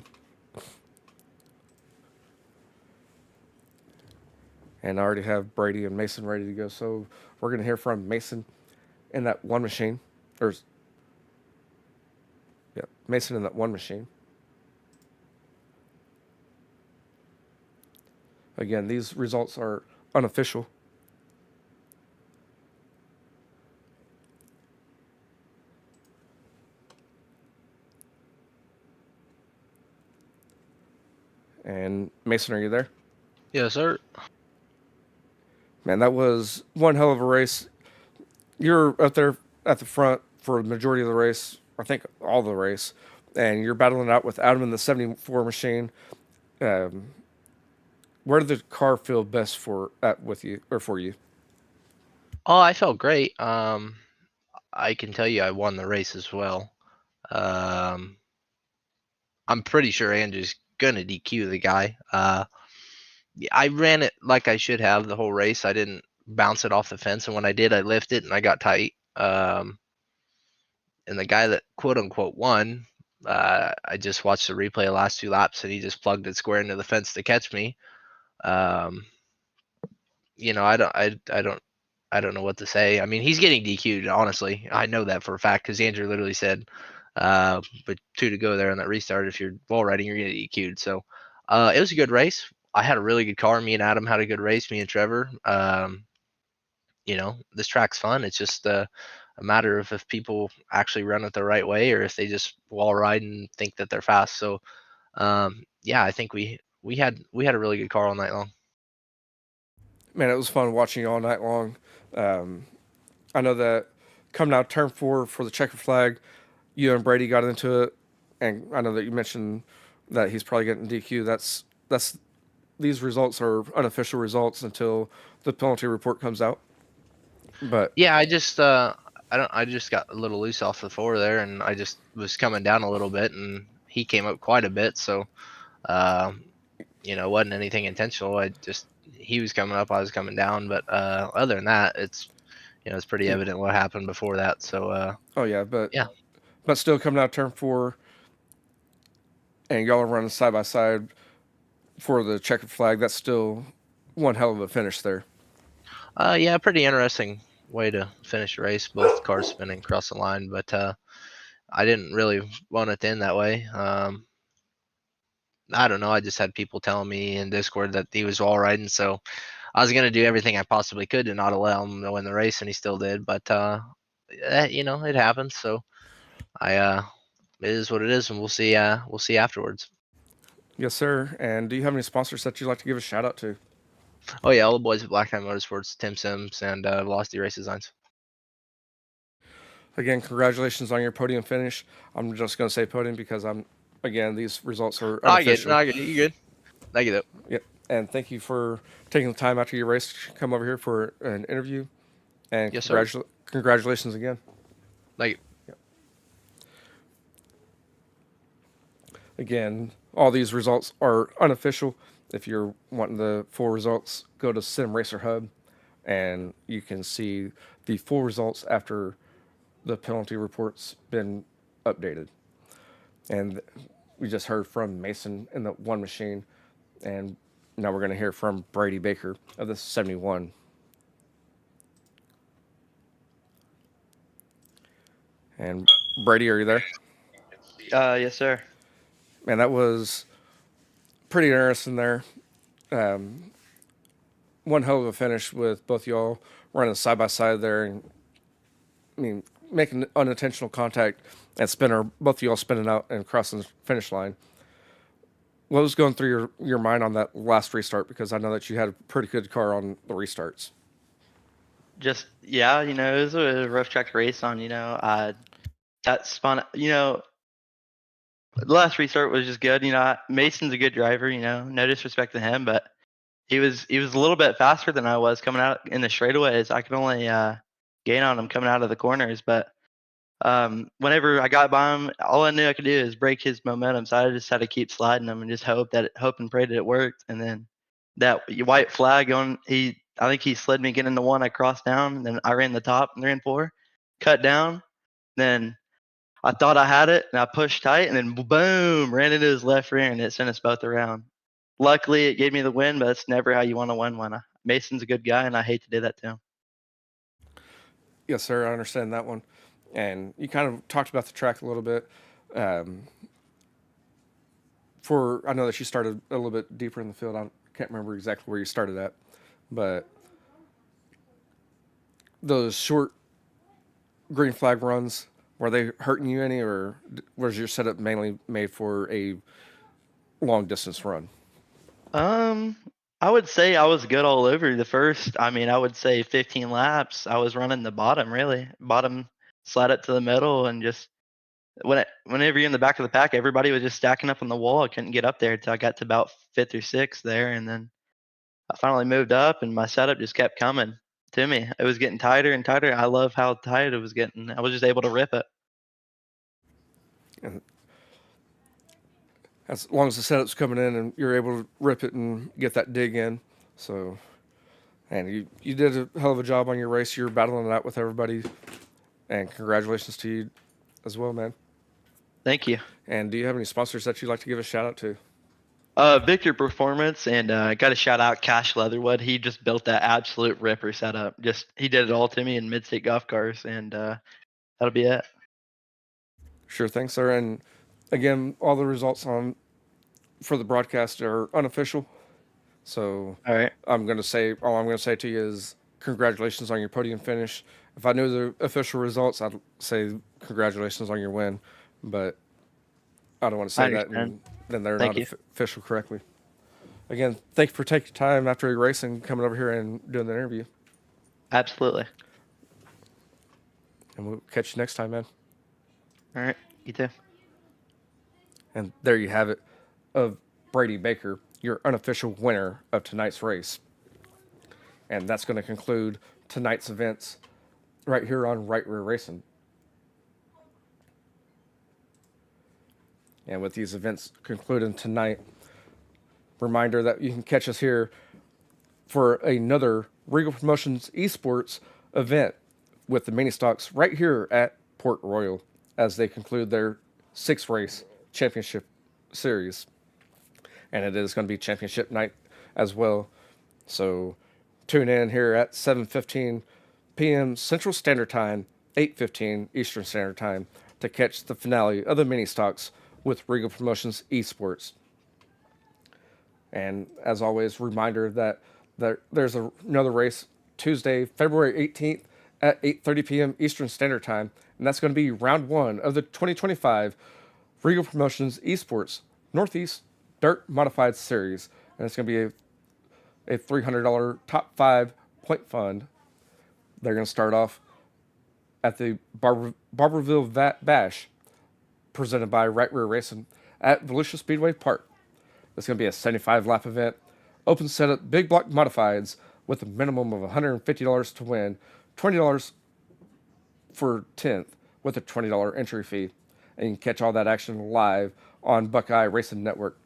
And I already have Brady and Mason ready to go. So we're going to hear from Mason in that one machine. Or, yeah, Mason in that one machine. Again, these results are unofficial. And Mason, are you there? Yes, sir. Man, that was one hell of a race. You're up there at the front for the majority of the race, I think all the race, and you're battling it out with Adam in the 74 machine. Um, where did the car feel best for at with you or for you? Oh, I felt great. I can tell you I won the race as well. Um, I'm pretty sure Andrew's gonna DQ the guy. I ran it like I should have the whole race. I didn't bounce it off the fence, and when I did, I lifted and I got tight. And the guy that quote unquote won, I just watched the replay the last 2 laps, and he just plugged it square into the fence to catch me. Um, I don't know what to say. I mean, he's getting DQ'd. Honestly, I know that for a fact because Andrew literally said, "But two to go there on that restart. If you're wall riding, you're getting DQ'd." So, it was a good race. I had a really good car. Me and Adam had a good race. Me and Trevor. This track's fun. It's just a matter of if people actually run it the right way or if they just wall ride and think that they're fast. So, yeah, I think we had a really good car all night long. Man, it was fun watching you all night long. Um, I know that coming out turn four for the checker flag, you and Brady got into it, and I know that you mentioned that he's probably getting DQ. That's these results are unofficial results until the penalty report comes out. But Yeah, I just got a little loose off the floor there, and I just was coming down a little bit, and he came up quite a bit. So, uh, it wasn't anything intentional. He was coming up, I was coming down, but other than that, it's pretty yeah, evident what happened before that. So, oh yeah, but yeah, but still coming out turn four, and y'all are running side by side for the checkered flag. That's still one hell of a finish there. yeah, pretty interesting way to finish the race. Both cars spinning across the line, but I didn't really want it to end that way. I don't know. I just had people telling me in Discord that he was all riding, so I was gonna do everything I possibly could to not allow him to win the race, and he still did. But it happens. So I it is what it is, and we'll see afterwards. Yes, sir. And do you have any sponsors that you'd like to give a shout out to? Oh yeah, all the boys at Black Knight Motorsports, Tim Sims and Velocity Race Designs. Again, congratulations on your podium finish. I'm just going to say podium because again, these results are I get, unofficial. no, I get, you good? I get it. Yep. And thank you for taking the time after your race to come over here for an interview. And Yes, sir. congratulations again. Thank you. Yep. Again, all these results are unofficial. If you're wanting the full results, go to Sim Racer Hub and you can see the full results after the penalty report's been updated. And we just heard from Mason in the one machine, and now we're going to hear from Brady Baker of the 71. And Brady, are you there? Yes, sir. Man, that was pretty interesting there. Um, One hell of a finish with both y'all running side by side there, and I mean making unintentional contact and spinner, both of y'all spinning out and crossing the finish line. What was going through your mind on that last restart? Because I know that you had a pretty good car on the restarts. Just yeah, it was a rough track to race on. That spun. The last restart was just good. Mason's a good driver. No disrespect to him, but he was a little bit faster than I was coming out in the straightaways. I could only gain on him coming out of the corners, but whenever I got by him, all I knew I could do is break his momentum. So I just had to keep sliding him and just hope and pray that it worked. And then that white flag I think he slid me getting the one. I crossed down, and then I ran the top and ran four, cut down. Then I thought I had it, and I pushed tight, and then boom, ran into his left rear, and it sent us both around. Luckily, it gave me the win, but that's never how you want to win one. Mason's a good guy, and I hate to do that to him. Yes, sir. I understand that one. And you kind of talked about the track a little bit. I know that you started a little bit deeper in the field. I can't remember exactly where you started at, but those short green flag runs, were they hurting you any, or was your setup mainly made for a long distance run? I would say I was good all over the first. I mean, I would say 15 laps. I was running the bottom, really. Bottom, slide up to the middle, and just whenever you're in the back of the pack, everybody was just stacking up on the wall. I couldn't get up there until I got to about fifth or sixth there, and then I finally moved up, and my setup just kept coming to me. It was getting tighter and tighter. I love how tight it was getting. I was just able to rip it. And as long as the setup's coming in and you're able to rip it and get that dig in. So, and you did a hell of a job on your race. You're battling it out with everybody, and congratulations to you as well, man. Thank you. And do you have any sponsors that you'd like to give a shout out to? Victor Performance, and got to shout out Cash Leatherwood. He just built that absolute ripper setup. He did it all to me in mid-state golf cars, and that'll be it. Sure thing, sir. And again, all the results for the broadcast are unofficial. So All right. all I'm going to say to you is congratulations on your podium finish. If I knew the official results, I'd say congratulations on your win, but I don't want to say that, and then they're Thank not official correctly. Again, thank you for taking time after your race and coming over here and doing the interview. Absolutely. And we'll catch you next time, man. All right. You too. And there you have it, of Brady Baker, your unofficial winner of tonight's race. And that's going to conclude tonight's events right here on Right Rear Racing. And with these events concluding tonight, reminder that you can catch us here for another Regal Promotions Esports event with the mini stocks right here at Port Royal as they conclude their 6th race championship series. And it is going to be championship night as well. So tune in here at 7:15 p.m. Central Standard Time, 8:15 Eastern Standard Time to catch the finale of the mini stocks with Regal Promotions Esports. And as always, reminder that there's another race Tuesday, February 18th at 8:30 p.m. Eastern Standard Time, and that's going to be round 1 of the 2025 Regal Promotions Esports Northeast Dirt Modified Series, and it's going to be a $300 top 5 point fund. They're going to start off at the Barberville Bash, presented by Right Rear Racing at Volusia Speedway Park. It's going to be a 75-lap event, open setup, big block modifieds with a minimum of $150 to win, $20 for 10th with a $20 entry fee. And you can catch all that action live on Buckeye Racing Network.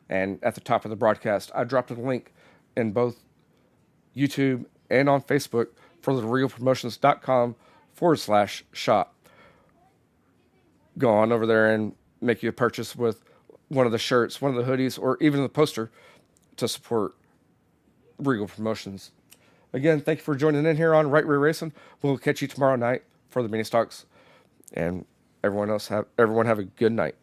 And at the top of the broadcast, I dropped a link in both YouTube and on Facebook for the realpromotions.com/shop. Go on over there and make you a purchase with one of the shirts, one of the hoodies, or even the poster to support Regal Promotions. Again, thank you for joining in here on Right Rear Racing. We'll catch you tomorrow night for the mini stocks. And everyone have a good night.